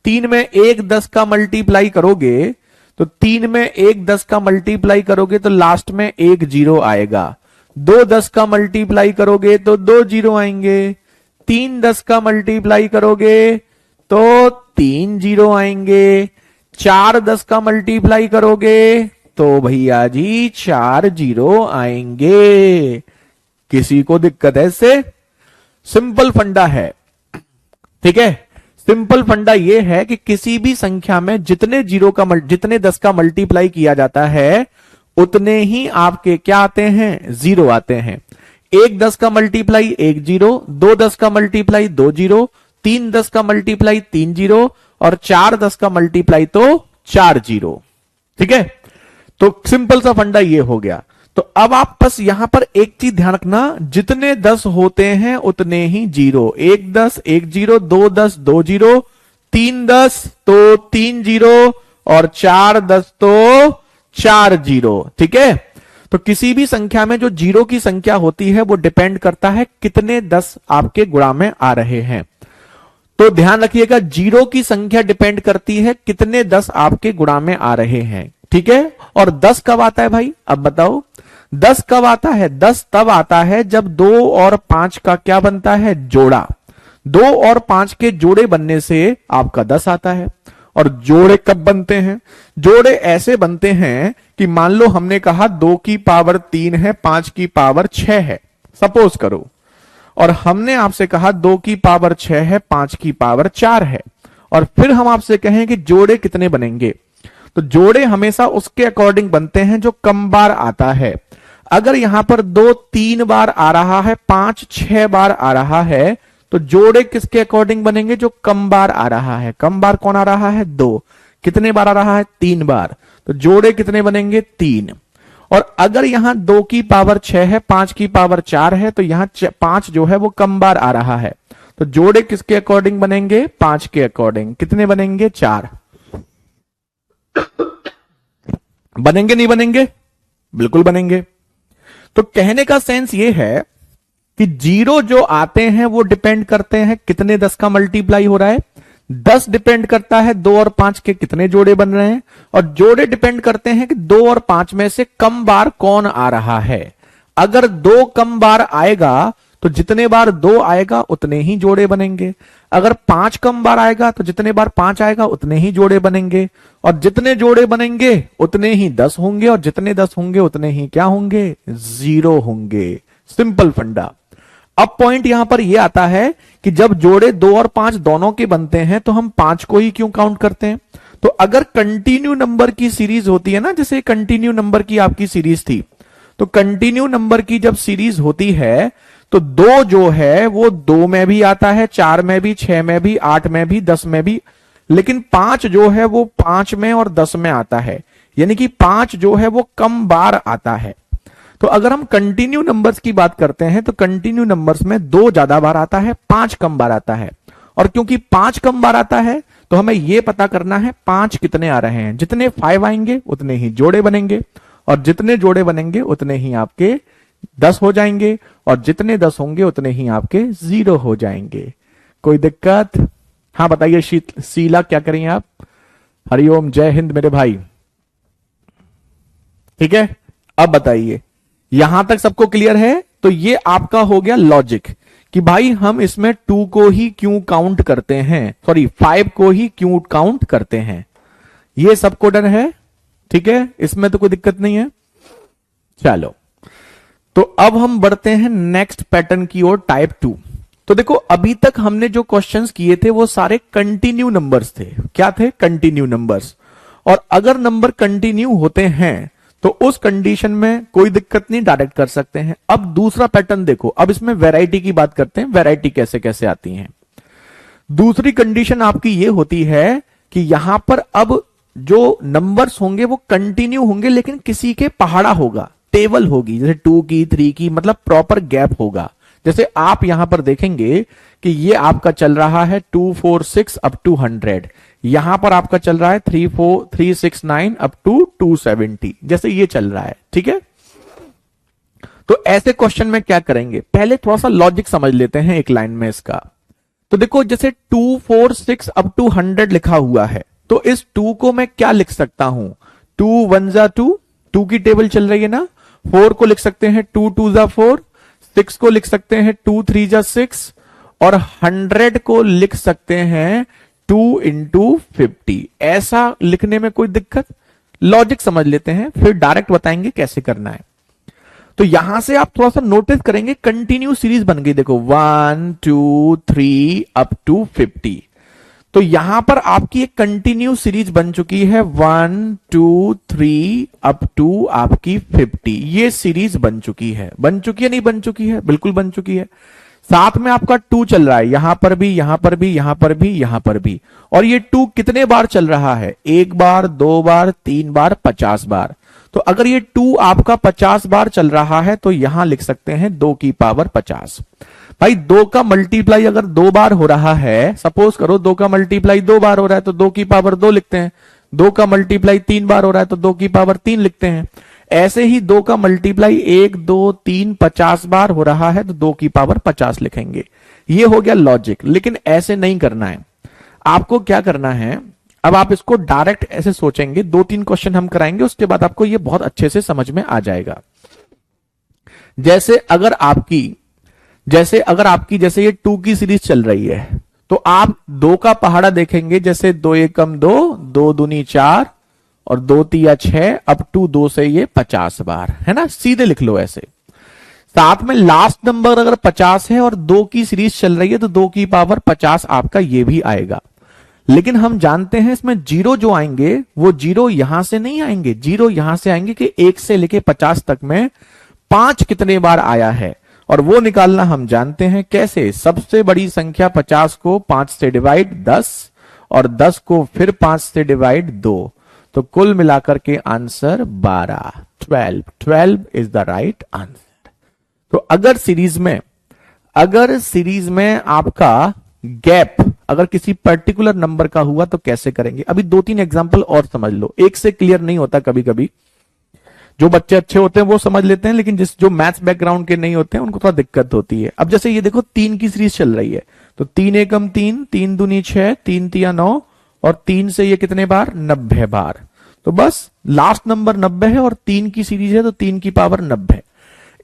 3 में 1 10 का मल्टीप्लाई करोगे तो 3 में 1 10 का मल्टीप्लाई करोगे तो लास्ट में 1 0 आएगा। 2 10 का मल्टीप्लाई करोगे तो 2 0 आएंगे। 3 10 का मल्टीप्लाई करोगे तो 3 0 आएंगे। 4 10 का मल्टीप्लाई करोगे तो भैया जी 4 0 आएंगे। किसी को दिक्कत है इससे? सिंपल फंडा है, ठीक है। सिंपल फंडा यह है कि किसी भी संख्या में जितने जितने 10 का मल्टीप्लाई किया जाता है उतने ही आपके क्या आते हैं? 0 आते हैं। 1 10 का मल्टीप्लाई 1 0, 2 10 का मल्टीप्लाई 2 0, 3 10 का मल्टीप्लाई 3 0 और 4 10 का मल्टीप्लाई तो 4 0, ठीक है। तो सिंपल सा फंडा ये हो गया। तो अब आप बस यहां पर एक चीज ध्यान रखना, जितने 10 होते हैं उतने ही 0। 1 10 1 0, 2 10 2 0, 3 10 तो 3 0 और 4 10 तो 4 0, ठीक है। तो किसी भी संख्या में जो 0 की संख्या होती है वो डिपेंड करता है कितने 10 आपके गुणा में आ रहे हैं। तो ध्यान रखिएगा, 0 की संख्या डिपेंड करती है कितने 10 आपके गुणा में आ रहे हैं, ठीक है। और 10 कब आता है भाई? अब बताओ 10 कब आता है? 10 तब आता है जब 2 और 5 का क्या बनता है? जोड़ा। 2 और 5 के जोड़े बनने से आपका 10 आता है। और जोड़े कब बनते हैं? जोड़े ऐसे बनते हैं कि मान लो हमने कहा 2 की पावर 3 है, 5 की पावर 6 है, सपोज करो, और हमने आपसे कहा 2 की पावर 6 है, 5 की पावर 4 है, और फिर हम आपसे कहें कि जोड़े कितने बनेंगे, तो जोड़े हमेशा उसके अकॉर्डिंग बनते हैं जो कम बार आता है। अगर यहां पर 2 3 बार आ रहा है, 5 6 बार आ रहा है, तो जोड़े किसके अकॉर्डिंग बनेंगे? जो कम बार आ रहा है। कम बार कौन आ रहा है? 2। कितने बार आ रहा है? 3 बार। तो जोड़े कितने बनेंगे? 3। और अगर यहां 2 की पावर 6 है, 5 की पावर 4 है, तो यहां 5 जो है वो कम बार आ रहा है। तो जोड़े किसके अकॉर्डिंग बनेंगे? 5 के अकॉर्डिंग। कितने बनेंगे? 4। बनेंगे नहीं बनेंगे? बिल्कुल बनेंगे। तो कहने का सेंस ये है कि 0 जो आते हैं वो डिपेंड करते हैं कितने 10 का मल्टीप्लाई हो रहा है। 10 डिपेंड करता है 2 और 5 के कितने जोड़े बन रहे हैं, और जोड़े डिपेंड करते हैं कि 2 और 5 में से कम बार कौन आ रहा है। अगर 2 कम बार आएगा तो जितने बार 2 आएगा उतने ही जोड़े बनेंगे। अगर 5 कम बार आएगा तो जितने बार 5 आएगा उतने ही जोड़े बनेंगे, और जितने जोड़े बनेंगे उतने ही 10 होंगे, और जितने 10 होंगे उतने ही क्या होंगे, 0 होंगे। सिंपल फंडा। अब पॉइंट यहां पर यह आता है कि जब जोड़े 2 और 5 दोनों के बनते हैं तो हम 5 को ही क्यों काउंट करते हैं। तो अगर कंटिन्यू नंबर की सीरीज होती है ना, जैसे कंटिन्यू नंबर की आपकी सीरीज थी, तो कंटिन्यू नंबर की जब सीरीज होती है तो 2 जो है वो 2 में भी आता है, 4 में भी, 6 में भी, 8 में भी, 10 में भी, लेकिन 5 जो है वो 5 में और 10 में आता है, यानी कि 5 जो है वो कम बार आता है। तो अगर हम कंटिन्यू नंबर्स की बात करते हैं तो कंटिन्यू नंबर्स में 2 ज्यादा बार आता है, 5 कम बार आता है। और क्योंकि 5 कम बार आता है तो हमें यह पता करना है 5 कितने आ रहे हैं। जितने 5 आएंगे उतने ही जोड़े बनेंगे, और जितने जोड़े बनेंगे उतने ही आपके 10 हो जाएंगे, और जितने 10 होंगे उतने ही आपके 0 हो जाएंगे। कोई दिक्कत? हाँ बताइए शीला, क्या करेंगे आप? हरिओम, जय हिंद मेरे भाई। ठीक है, अब बताइए यहां तक सबको क्लियर है? तो ये आपका हो गया लॉजिक कि भाई हम इसमें 2 को ही क्यों काउंट करते हैं, सॉरी 5 को ही क्यों काउंट करते हैं। ये सबको डन है? ठीक है, इसमें तो कोई दिक्कत नहीं है। चलो, तो अब हम बढ़ते हैं नेक्स्ट पैटर्न की ओर, टाइप 2। तो देखो अभी तक हमने जो क्वेश्चंस किए थे वो सारे कंटिन्यू नंबर्स थे। क्या थे? Continue numbers. और अगर नंबर कंटिन्यू होते हैं तो उस कंडीशन में कोई दिक्कत नहीं, डायरेक्ट कर सकते हैं। अब दूसरा पैटर्न देखो, अब इसमें वैरायटी की बात करते हैं, वैरायटी कैसे कैसे आती है। दूसरी कंडीशन आपकी ये होती है कि यहां पर अब जो नंबर्स होंगे वो कंटिन्यू होंगे, लेकिन किसी के पहाड़ा होगा, टेबल होगी, जैसे 2 की, 3 की, मतलब प्रॉपर गैप होगा। जैसे आप यहां पर देखेंगे कि ये आपका चल रहा है 2, 4, 6 अप टू 100, यहां पर आपका चल रहा है 3, 4, 3, 6, 9 अप टू 270, जैसे ये चल रहा है। ठीक है, तो ऐसे क्वेश्चन में क्या करेंगे, पहले थोड़ा सा लॉजिक समझ लेते हैं एक लाइन में इसका। तो देखो जैसे 2, 4, 6 अप टू 100 लिखा हुआ है, तो इस 2 को मैं क्या लिख सकता हूं, 2 1 जा 2 की टेबल चल रही है ना, 4 को लिख सकते हैं 2 2 जा 4, 6 को लिख सकते हैं 2 3 जा 6, और 100 को लिख सकते हैं 2 इंटू 50। ऐसा लिखने में कोई दिक्कत? लॉजिक समझ लेते हैं, फिर डायरेक्ट बताएंगे कैसे करना है। तो यहां से आप थोड़ा सा नोटिस करेंगे कंटिन्यू सीरीज बन गई। देखो 1 2 3 अप टू 50, तो यहां पर आपकी एक कंटिन्यू सीरीज बन चुकी है 1 2 3 अप टू आपकी 50। ये सीरीज बन चुकी है। बन चुकी है नहीं बन चुकी है? बिल्कुल बन चुकी है। साथ में आपका 2 चल रहा है, यहां पर भी, यहां पर भी, यहां पर भी, यहां पर भी। और ये 2 कितने बार चल रहा है? 1 बार, 2 बार, 3 बार, 50 बार। तो अगर ये 2 आपका 50 बार चल रहा है तो यहां लिख सकते हैं 2 की पावर 50। भाई 2 का मल्टीप्लाई अगर 2 बार हो रहा है, सपोज करो 2 का मल्टीप्लाई 2 बार हो रहा है तो 2 की पावर 2 लिखते हैं। 2 का मल्टीप्लाई 3 बार हो रहा है तो 2 की पावर 3 लिखते हैं। ऐसे ही 2 का मल्टीप्लाई 1 2 3 50 बार हो रहा है तो 2 की पावर 50 लिखेंगे। ये हो गया लॉजिक, लेकिन ऐसे नहीं करना है। आपको क्या करना है, अब आप इसको डायरेक्ट ऐसे सोचेंगे, 2-3 क्वेश्चन हम कराएंगे, उसके बाद आपको ये बहुत अच्छे से समझ में आ जाएगा। जैसे अगर आपकी जैसे ये 2 की सीरीज चल रही है, तो आप 2 का पहाड़ा देखेंगे, जैसे 2 एकम 2, 2 दूनी 4 और 2 तिया 6 अप टू 2 से ये 50 बार, है ना, सीधे लिख लो ऐसे। साथ में लास्ट नंबर अगर 50 है और 2 की सीरीज चल रही है तो 2 की पावर 50 आपका ये भी आएगा। लेकिन हम जानते हैं इसमें जीरो जो आएंगे वो जीरो यहां से नहीं आएंगे, जीरो यहां से आएंगे कि 1 से लेके 50 तक में 5 कितने बार आया है, और वो निकालना हम जानते हैं कैसे। सबसे बड़ी संख्या 50 को 5 से डिवाइड 10 और 10 को फिर 5 से डिवाइड 2, तो कुल मिलाकर के answer 12, 12 is the right answer. तो अगर सीरीज में आपका गैप अगर किसी पर्टिकुलर नंबर का हुआ तो कैसे करेंगे, अभी 2-3 एग्जांपल और समझ लो। एक से क्लियर नहीं होता, कभी कभी जो बच्चे अच्छे होते हैं वो समझ लेते हैं, लेकिन जो मैथ्स बैकग्राउंड के नहीं होते हैं उनको थोड़ा दिक्कत होती है। अब जैसे ये देखो 3 की सीरीज चल रही है, तो 3 एकम 3, 3 दूनी 6, 3 तिया 9 और 3 से ये कितने बार, 90 बार। तो बस लास्ट नंबर 90 है और 3 की सीरीज है तो 3 की पावर 90।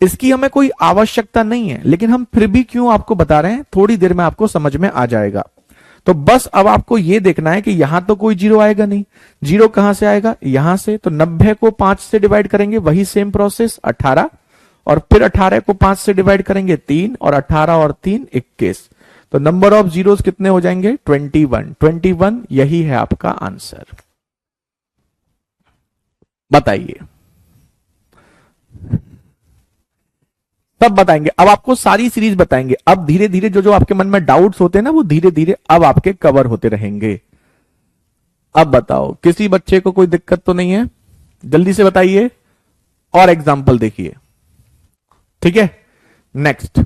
इसकी हमें कोई आवश्यकता नहीं है, लेकिन हम फिर भी क्यों आपको बता रहे हैं, थोड़ी देर में आपको समझ में आ जाएगा। तो बस अब आपको यह देखना है कि यहां तो कोई जीरो आएगा नहीं, जीरो कहां से आएगा, यहां से। तो 90 को 5 से डिवाइड करेंगे, वही सेम प्रोसेस 18, और फिर 18 को 5 से डिवाइड करेंगे 3, और 18 और 3 21। तो नंबर ऑफ जीरोस कितने हो जाएंगे, 21। 21 यही है आपका आंसर। बताइए, तब बताएंगे। अब आपको सारी सीरीज बताएंगे। अब धीरे धीरे जो जो आपके मन में डाउट्स होते हैं ना, वो धीरे धीरे अब आपके कवर होते रहेंगे। अब बताओ, किसी बच्चे को कोई दिक्कत तो नहीं है, जल्दी से बताइए और एग्जाम्पल देखिए, ठीक है। नेक्स्ट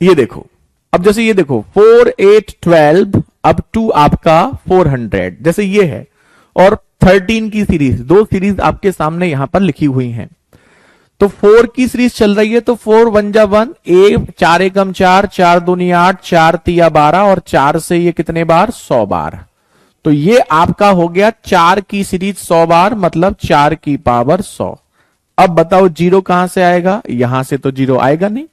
ये देखो, अब जैसे ये देखो 4 8 12 अप टू आपका 400, जैसे ये है, और 13 की सीरीज, दो सीरीज आपके सामने यहां पर लिखी हुई हैं। तो 4 की सीरीज चल रही है, तो 4 1 जा 1, 4 एकम 4, 4 दूनी 8, 4 तिया 12, और 4 से ये कितने बार, 100 बार। तो ये आपका हो गया 4 की सीरीज 100 बार, मतलब 4 की पावर 100। अब बताओ जीरो कहां से आएगा, यहां से तो जीरो आएगा नहीं,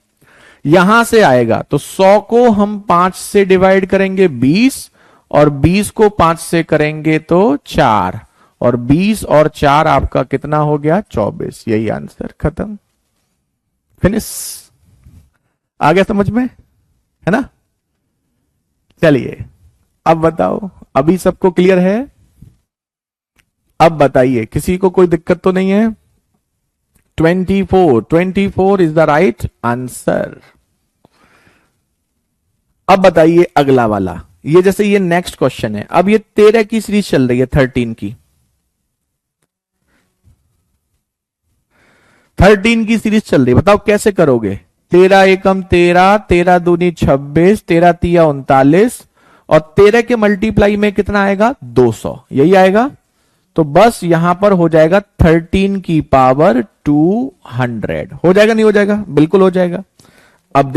यहां से आएगा। तो 100 को हम 5 से डिवाइड करेंगे 20, और 20 को 5 से करेंगे तो 4, और 20 और 4 आपका कितना हो गया, 24। यही आंसर, खत्म, फिनिश। आ गया समझ में, है ना। चलिए अब बताओ, अभी सबको क्लियर है। अब बताइए, किसी को कोई दिक्कत तो नहीं है। 24 इज द राइट आंसर। अब बताइए अगला वाला, ये जैसे ये नेक्स्ट क्वेश्चन है। अब ये 13 की सीरीज चल रही है, 13 की, 13 की सीरीज चल रही है। बताओ कैसे करोगे। 13 एकम 13, 13 दूनी 26, 13 तिया 39, और 13 के मल्टीप्लाई में कितना आएगा, 200, यही आएगा। तो बस यहां पर हो जाएगा 13 की पावर 200। हो जाएगा, नहीं हो जाएगा, बिल्कुल हो जाएगा। अब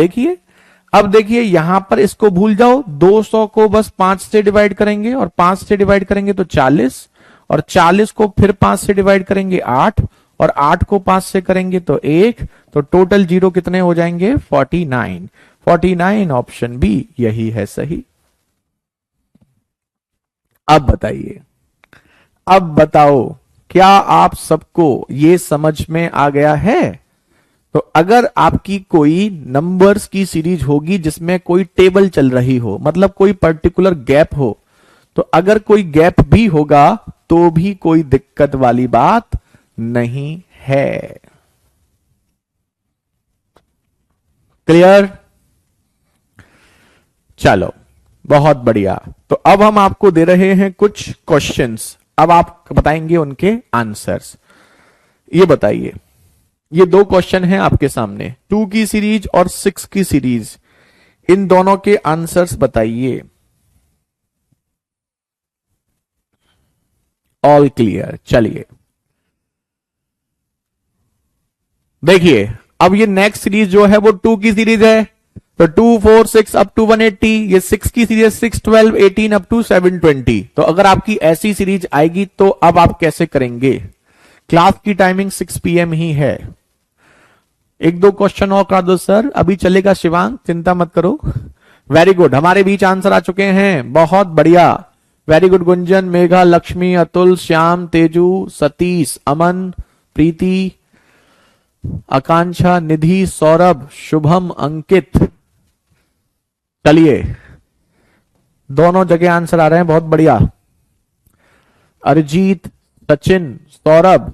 देखिए यहां पर इसको भूल जाओ, 200 को बस 5 से डिवाइड करेंगे, और 5 से डिवाइड करेंगे तो 40, और 40 को फिर 5 से डिवाइड करेंगे 8, और 8 को 5 से करेंगे तो 1। तो टोटल जीरो कितने हो जाएंगे, 49। 49 ऑप्शन बी यही है सही। अब बताइए, अब बताओ, क्या आप सबको ये समझ में आ गया है। तो अगर आपकी कोई नंबर्स की सीरीज होगी जिसमें कोई टेबल चल रही हो, मतलब कोई पर्टिकुलर गैप हो, तो अगर कोई गैप भी होगा तो भी कोई दिक्कत वाली बात नहीं है। क्लियर, चलो बहुत बढ़िया। तो अब हम आपको दे रहे हैं कुछ क्वेश्चंस, अब आप बताएंगे उनके आंसर्स। ये बताइए, ये दो क्वेश्चन हैं आपके सामने, 2 की सीरीज और 6 की सीरीज, इन दोनों के आंसर्स बताइए। All clear. चलिए देखिए, अब ये नेक्स्ट सीरीज जो है वो 2 की सीरीज है, तो 2 4 6 अप टू 180। ये 6 की सीरीज 6 12 18 अप टू 720। तो अगर आपकी ऐसी सीरीज आएगी तो अब आप कैसे करेंगे। क्लास की टाइमिंग 6 PM ही है। एक दो क्वेश्चन और कर दो सर, अभी चलेगा शिवांग, चिंता मत करो। वेरी गुड, हमारे बीच आंसर आ चुके हैं, बहुत बढ़िया, वेरी गुड। गुंजन, मेघा, लक्ष्मी, अतुल, श्याम, तेजू, सतीश, अमन, प्रीति, आकांक्षा, निधि, सौरभ, शुभम, अंकित। चलिए दोनों जगह आंसर आ रहे हैं, बहुत बढ़िया। अरिजीत, सचिन, सौरभ,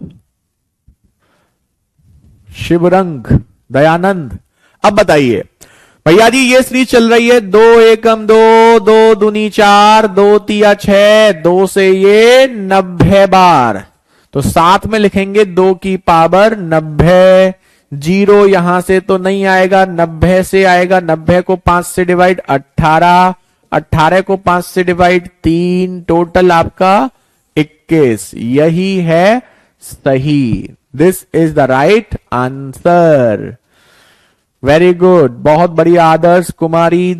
शिवरंग, दयानंद। अब बताइए भैया जी, ये सीरीज चल रही है 2 एकम 2, 2 दूनी 4, 2 तिया 6, 2 से ये 90 बार। तो साथ में लिखेंगे 2 की पावर 90। जीरो यहां से तो नहीं आएगा, 90 से आएगा। 90 को 5 से डिवाइड 18, 18 को 5 से डिवाइड 3, टोटल आपका 21। यही है सही, this is the right answer. Very good, बहुत बढ़िया। आदर्श, कुमारी,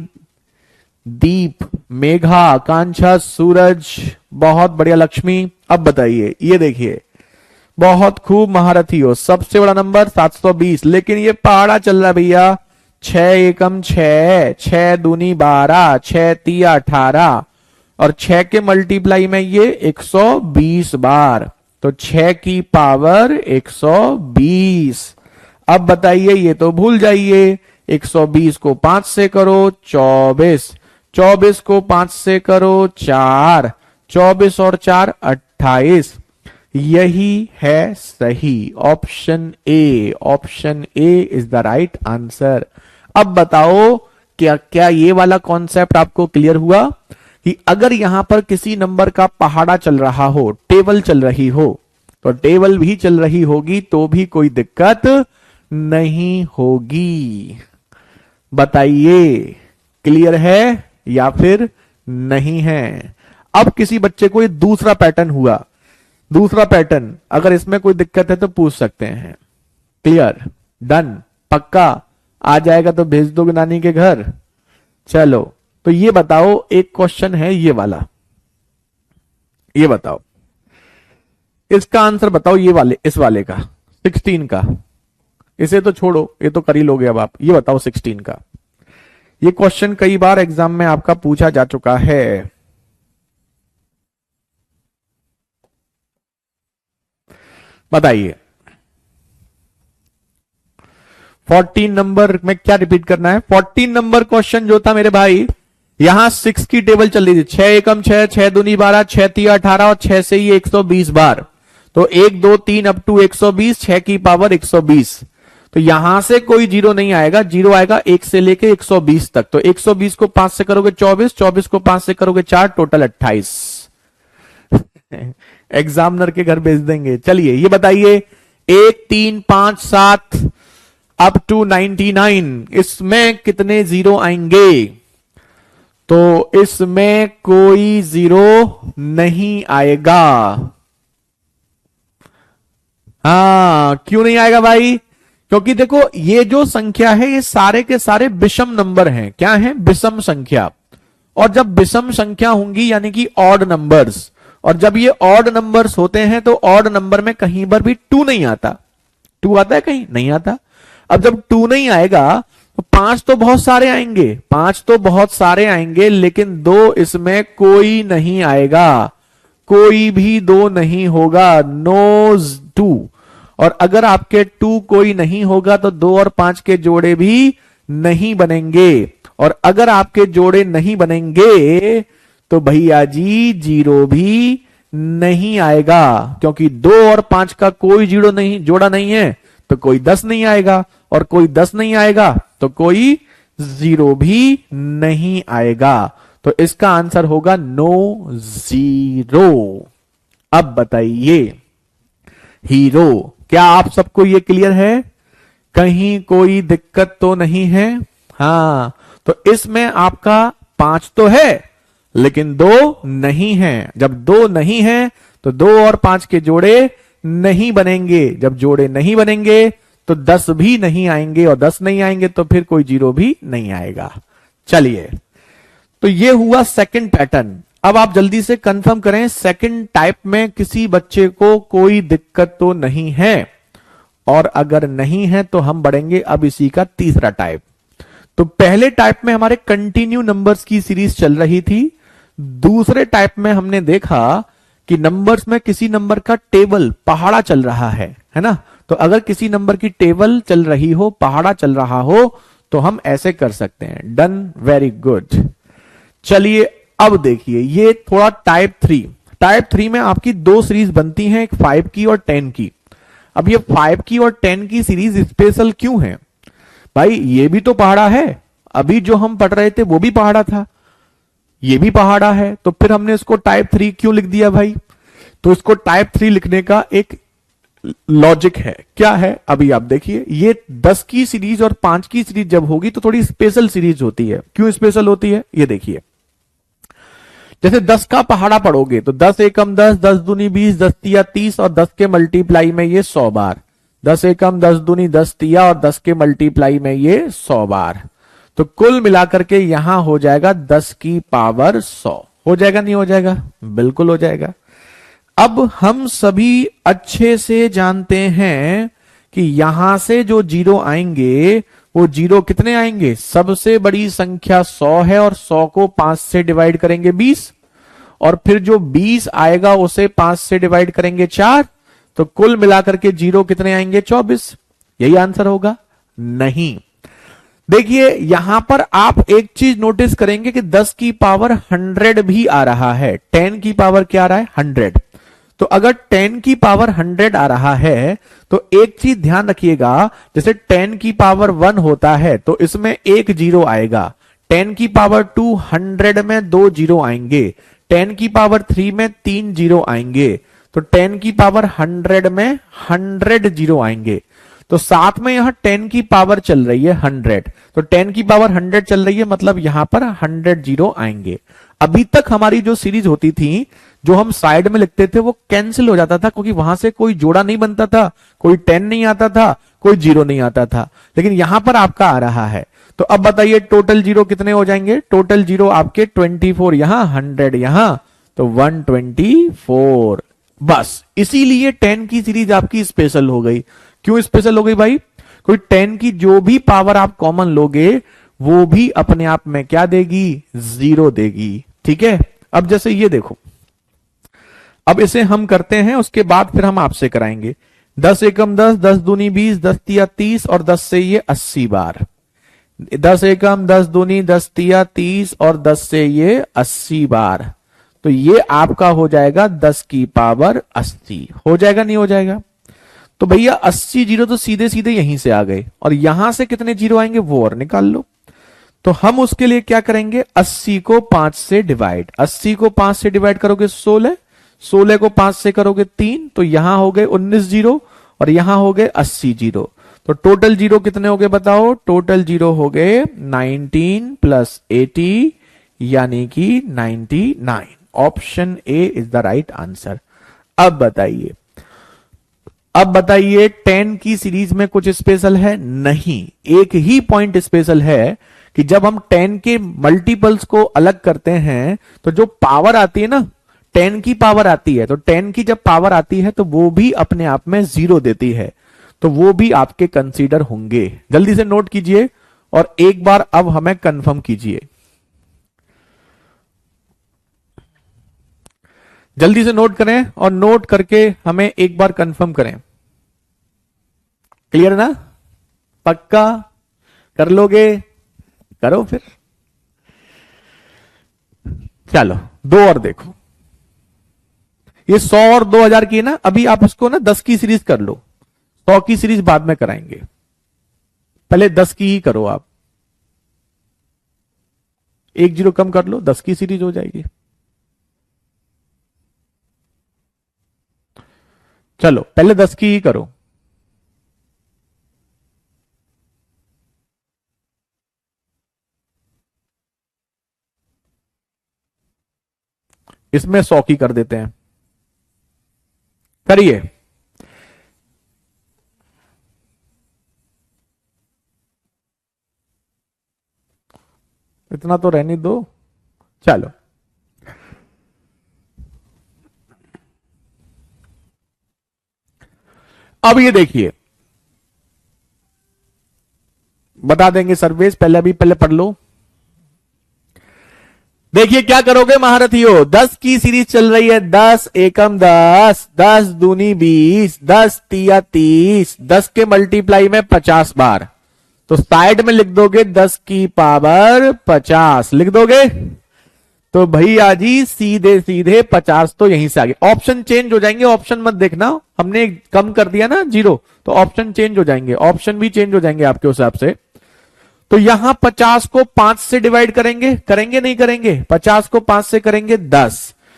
दीप, मेघा, आकांक्षा, सूरज, बहुत बढ़िया। लक्ष्मी। अब बताइए, ये देखिए बहुत खूब महारथी हो। सबसे बड़ा नंबर 720, लेकिन ये पहाड़ा चल रहा है भैया। 6 एकम 6, 6 दूनी 12, 6 तिया 18 और 6 के मल्टीप्लाई में ये 120 बार, तो 6 की पावर 120। अब बताइए, ये तो भूल जाइए। 120 को 5 से करो 24, 24 को 5 से करो 4, 24 और 4 28। यही है सही, option A. Option A is the right answer. अब बताओ, क्या क्या ये वाला कॉन्सेप्ट आपको क्लियर हुआ कि अगर यहां पर किसी नंबर का पहाड़ा चल रहा हो, टेबल चल रही हो, तो टेबल भी चल रही होगी तो भी कोई दिक्कत नहीं होगी। बताइए, क्लियर है या फिर नहीं है? अब किसी बच्चे को ये दूसरा पैटर्न हुआ, दूसरा पैटर्न, अगर इसमें कोई दिक्कत है तो पूछ सकते हैं। क्लियर, डन, पक्का आ जाएगा तो भेज दोगे नानी के घर। चलो, तो ये बताओ, एक क्वेश्चन है ये वाला, ये बताओ, इसका आंसर बताओ। ये वाले, इस वाले का 16 का, इसे तो छोड़ो, ये तो कर ही लोगे। अब आप ये बताओ 16 का। ये क्वेश्चन कई बार एग्जाम में आपका पूछा जा चुका है। बताइए 14 नंबर में क्या रिपीट करना है? 14 नंबर क्वेश्चन जो था मेरे भाई, यहां 6 की टेबल चल रही थी। 6 एकम 6, 6 दूनी 12, 6 तिया 18 और 6 से ये 120 बार, तो 1 2 3 अप टू 120, 6 की पावर 120। तो यहां से कोई जीरो नहीं आएगा, जीरो आएगा 1 से लेके 120 तक। तो 120 को 5 से करोगे 24, 24 को 5 से करोगे 4, टोटल 28। एग्जामिनर के घर भेज देंगे। चलिए ये बताइए, 1 3 5 7 अप टू 99, इसमें कितने जीरो आएंगे? तो इसमें कोई जीरो नहीं आएगा। हाँ, क्यों नहीं आएगा भाई? क्योंकि देखो, ये जो संख्या है ये सारे के सारे विषम नंबर हैं। क्या है? विषम संख्या। और जब विषम संख्या होंगी यानी कि ऑड नंबर्स, और जब ये ऑड नंबर्स होते हैं तो ऑड नंबर में कहीं पर भी 2 नहीं आता। 2 आता है? कहीं नहीं आता। अब जब 2 नहीं आएगा तो 5 तो बहुत सारे आएंगे, 5 तो बहुत सारे आएंगे, लेकिन 2 इसमें कोई नहीं आएगा, कोई भी 2 नहीं होगा। नोज 2। और अगर आपके 2 कोई नहीं होगा तो 2 और 5 के जोड़े भी नहीं बनेंगे, और अगर आपके जोड़े नहीं बनेंगे तो भैया जी जीरो भी नहीं आएगा, क्योंकि 2 और 5 का कोई जीरो नहीं, जोड़ा नहीं है, तो कोई 10 नहीं आएगा, और कोई 10 नहीं आएगा तो कोई जीरो भी नहीं आएगा। तो इसका आंसर होगा नो जीरो। अब बताइए हीरो, क्या आप सबको ये क्लियर है? कहीं कोई दिक्कत तो नहीं है? हाँ, तो इसमें आपका 5 तो है लेकिन 2 नहीं है। जब 2 नहीं है तो 2 और 5 के जोड़े नहीं बनेंगे, जब जोड़े नहीं बनेंगे तो 10 भी नहीं आएंगे, और 10 नहीं आएंगे तो फिर कोई जीरो भी नहीं आएगा। चलिए, तो ये हुआ सेकंड पैटर्न। अब आप जल्दी से कंफर्म करें, सेकंड टाइप में किसी बच्चे को कोई दिक्कत तो नहीं है, और अगर नहीं है तो हम बढ़ेंगे अब इसी का तीसरा टाइप। तो पहले टाइप में हमारे कंटिन्यू नंबर्स की सीरीज चल रही थी। दूसरे टाइप में हमने देखा कि नंबर्स में किसी नंबर का टेबल पहाड़ा चल रहा है ना? तो अगर किसी नंबर की टेबल चल रही हो, पहाड़ा चल रहा हो, तो हम ऐसे कर सकते हैं। Done, very good. चलिए अब देखिए, ये थोड़ा टाइप 3। टाइप 3 में आपकी 2 सीरीज बनती हैं, एक 5 की और 10 की। अब ये 5 की और 10 की सीरीज स्पेशल क्यों है भाई? ये भी तो पहाड़ा है, अभी जो हम पढ़ रहे थे वो भी पहाड़ा था, ये भी पहाड़ा है, तो फिर हमने इसको टाइप 3 क्यों लिख दिया भाई? तो इसको टाइप 3 लिखने का एक लॉजिक है। क्या है? अभी आप देखिए, ये 10 की सीरीज और 5 की सीरीज जब होगी तो थोड़ी स्पेशल सीरीज होती है। क्यों स्पेशल होती है? ये देखिए, जैसे 10 का पहाड़ा पढ़ोगे तो 10 एकम 10, 10 दूनी 20, 10 तिया 30 और 10 के मल्टीप्लाई में ये 100 बार। 10 एकम 10 दूनी 10 तिया और 10 के मल्टीप्लाई में ये 100 बार। तो कुल मिलाकर के यहां हो जाएगा 10 की पावर 100। हो जाएगा नहीं हो जाएगा? बिल्कुल हो जाएगा। अब हम सभी अच्छे से जानते हैं कि यहां से जो जीरो आएंगे वो जीरो कितने आएंगे, सबसे बड़ी संख्या 100 है और 100 को 5 से डिवाइड करेंगे 20, और फिर जो 20 आएगा उसे 5 से डिवाइड करेंगे 4, तो कुल मिलाकर के जीरो कितने आएंगे 24। यही आंसर होगा? नहीं। देखिए यहां पर आप एक चीज नोटिस करेंगे कि 10 की पावर 100 भी आ रहा है, 10 की पावर क्या आ रहा है 100। तो अगर 10 की पावर 100 आ रहा है तो एक चीज ध्यान रखिएगा, जैसे 10 की पावर 1 होता है तो इसमें एक जीरो आएगा, 10 की पावर 2 100 में 2 जीरो आएंगे, 10 की पावर 3 में 3 जीरो आएंगे, तो 10 की पावर 100 में 100 जीरो आएंगे। तो साथ में यहां 10 की पावर चल रही है 100, तो 10 की पावर 100 चल रही है, मतलब यहां पर 100 जीरो आएंगे। अभी तक हमारी जो सीरीज होती थी, जो हम साइड में लिखते थे, वो कैंसिल हो जाता था, क्योंकि वहां से कोई जोड़ा नहीं बनता था, कोई 10 नहीं आता था, कोई जीरो नहीं आता था, लेकिन यहां पर आपका आ रहा है। तो अब बताइए टोटल जीरो कितने हो जाएंगे, टोटल जीरो आपके 24 यहां, 100 यहां, तो 124। बस इसीलिए 10 की सीरीज आपकी स्पेशल हो गई। क्यों स्पेशल हो गई भाई? कोई 10 की जो भी पावर आप कॉमन लोगे वो भी अपने आप में क्या देगी, जीरो देगी। ठीक है, अब जैसे ये देखो, अब इसे हम करते हैं, उसके बाद फिर हम आपसे कराएंगे। 10 एकम 10, 10 दूनी 20, 10 तिया 30 और 10 से ये 80 बार। 10 एकम 10 दूनी 10 तिया 30 और 10 से ये 80 बार। तो ये आपका हो जाएगा 10 की पावर 80। हो जाएगा नहीं हो जाएगा? तो भैया 80 जीरो तो सीधे सीधे यहीं से आ गए, और यहां से कितने जीरो आएंगे वो और निकाल लो। तो हम उसके लिए क्या करेंगे, 80 को 5 से डिवाइड, 80 को 5 से डिवाइड करोगे 16, 16 को 5 से करोगे 3, तो यहां हो गए 19 जीरो और यहां हो गए 80 जीरो। तो टोटल जीरो कितने हो गए बताओ, टोटल जीरो हो गए 19 प्लस 80 यानी कि 99। Option A is the right answer. अब बताइए, अब बताइए 10 की सीरीज में कुछ स्पेशल है? नहीं, एक ही पॉइंट स्पेशल है कि जब हम 10 के मल्टीपल्स को अलग करते हैं तो जो पावर आती है ना, 10 की पावर आती है, तो 10 की जब पावर आती है तो वो भी अपने आप में जीरो देती है, तो वो भी आपके कंसीडर होंगे। जल्दी से नोट कीजिए और एक बार अब हमें कंफर्म कीजिए, जल्दी से नोट करें और नोट करके हमें एक बार कंफर्म करें। क्लियर ना? पक्का कर लोगे? करो फिर। चलो दो और देखो, ये 100 और 2000 की है ना, अभी आप इसको ना 10 की सीरीज कर लो, 100 की सीरीज बाद में कराएंगे, पहले 10 की ही करो आप। एक जीरो कम कर लो, 10 की सीरीज हो जाएगी। चलो पहले 10 की ही करो। इसमें 100 की कर देते हैं, करिए। इतना तो रहने दो। चलो अब ये देखिए, बता देंगे सर्वेश, पहले अभी पहले पढ़ लो। देखिए क्या करोगे महारथियों, 10 की सीरीज चल रही है, 10 एकम 10, 10 दूनी 20, 10 तिया 30, 10 के मल्टीप्लाई में 50 बार, तो साइड में लिख दोगे 10 की पावर 50 लिख दोगे, तो भैया जी सीधे सीधे 50 तो यहीं से आगे। ऑप्शन चेंज हो जाएंगे, ऑप्शन मत देखना, हमने कम कर दिया ना जीरो, तो ऑप्शन चेंज हो जाएंगे, ऑप्शन भी चेंज हो जाएंगे आपके हिसाब से। तो यहां 50 को 5 से डिवाइड करेंगे, करेंगे नहीं करेंगे, 50 को 5 से करेंगे 10,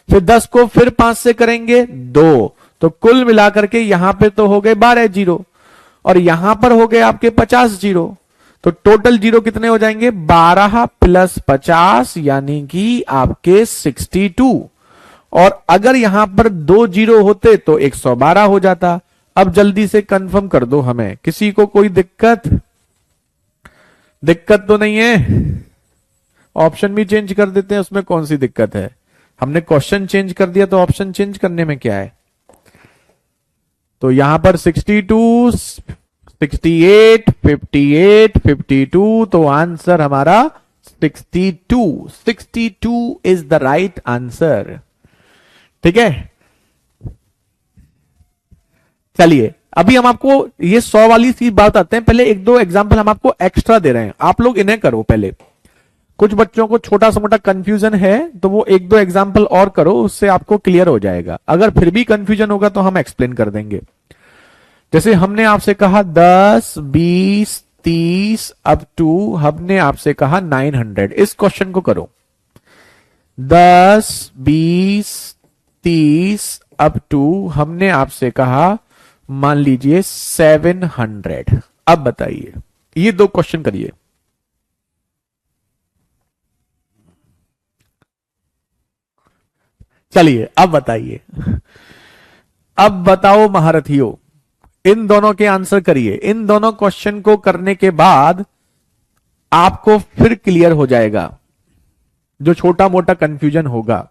फिर 10 को फिर 5 से करेंगे 2, तो कुल मिलाकर के यहां पे तो हो गए 12 जीरो और यहां पर हो गए आपके 50 जीरो, तो टोटल जीरो कितने हो जाएंगे, 12 प्लस 50 यानी कि आपके 62। और अगर यहां पर 2 जीरो होते तो 112 हो जाता। अब जल्दी से कंफर्म कर दो हमें, किसी को कोई दिक्कत? दिक्कत तो नहीं है? ऑप्शन भी चेंज कर देते हैं, उसमें कौन सी दिक्कत है हमने क्वेश्चन चेंज कर दिया तो ऑप्शन चेंज करने में क्या है। तो यहां पर 62, 68, 58, 52, तो आंसर हमारा 62। 62 इज द राइट आंसर। ठीक है, चलिए अभी हम आपको ये 100 वाली सी बात आते हैं। पहले एक दो एग्जांपल हम आपको एक्स्ट्रा दे रहे हैं, आप लोग इन्हें करो। पहले कुछ बच्चों को छोटा सा मोटा कंफ्यूजन है तो वो एक दो एग्जांपल और करो, उससे आपको क्लियर हो जाएगा। अगर फिर भी कंफ्यूजन होगा तो हम एक्सप्लेन कर देंगे। जैसे हमने आपसे कहा 10, 20, 30 अप टू हमने आपसे कहा 900। इस क्वेश्चन को करो 10, 20, 30 अप टू हमने आपसे कहा मान लीजिए 700। अब बताइए, ये दो क्वेश्चन करिए। चलिए अब बताइए, अब बताओ महारथियों, इन दोनों के आंसर करिए। इन दोनों क्वेश्चन को करने के बाद आपको फिर क्लियर हो जाएगा जो छोटा मोटा कंफ्यूजन होगा।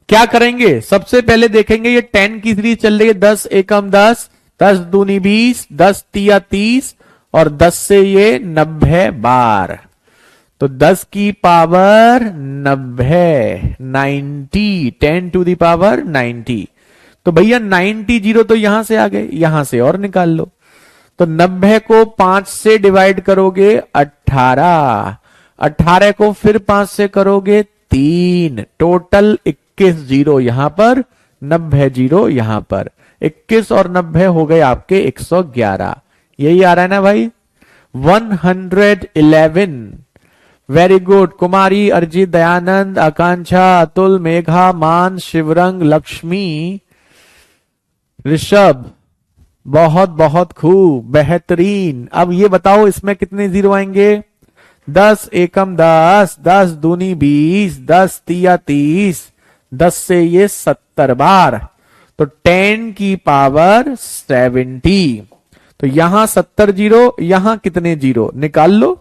क्या करेंगे, सबसे पहले देखेंगे ये 10 की सीरीज चल रही है। 10 एकम 10, 10 दूनी 20, 10 तिया 30 और 10 से ये 90 बार। तो 10 की पावर 90, 90, 10 टू दी पावर 90। तो भैया 90 जीरो तो यहां से आ गए, यहां से और निकाल लो। तो 90 को 5 से डिवाइड करोगे 18, 18 को फिर 5 से करोगे 3, टोटल 21 जीरो यहां पर, 90 जीरो यहां पर। 21 और 90 हो गए आपके 111। यही आ रहा है ना भाई, 111। Very good. कुमारी, अरिजीत, दयानंद, आकांक्षा, अतुल, मेघा, मान, शिवरंग, लक्ष्मी, ऋषभ, बहुत बहुत खूब, बेहतरीन। अब ये बताओ इसमें कितने जीरो आएंगे। 10 एकम 10, 10 दूनी 20, 10 तिया 30, 10 से ये 70 बार। तो 10 की पावर 70। तो यहां 70 जीरो, यहां कितने जीरो निकाल लो।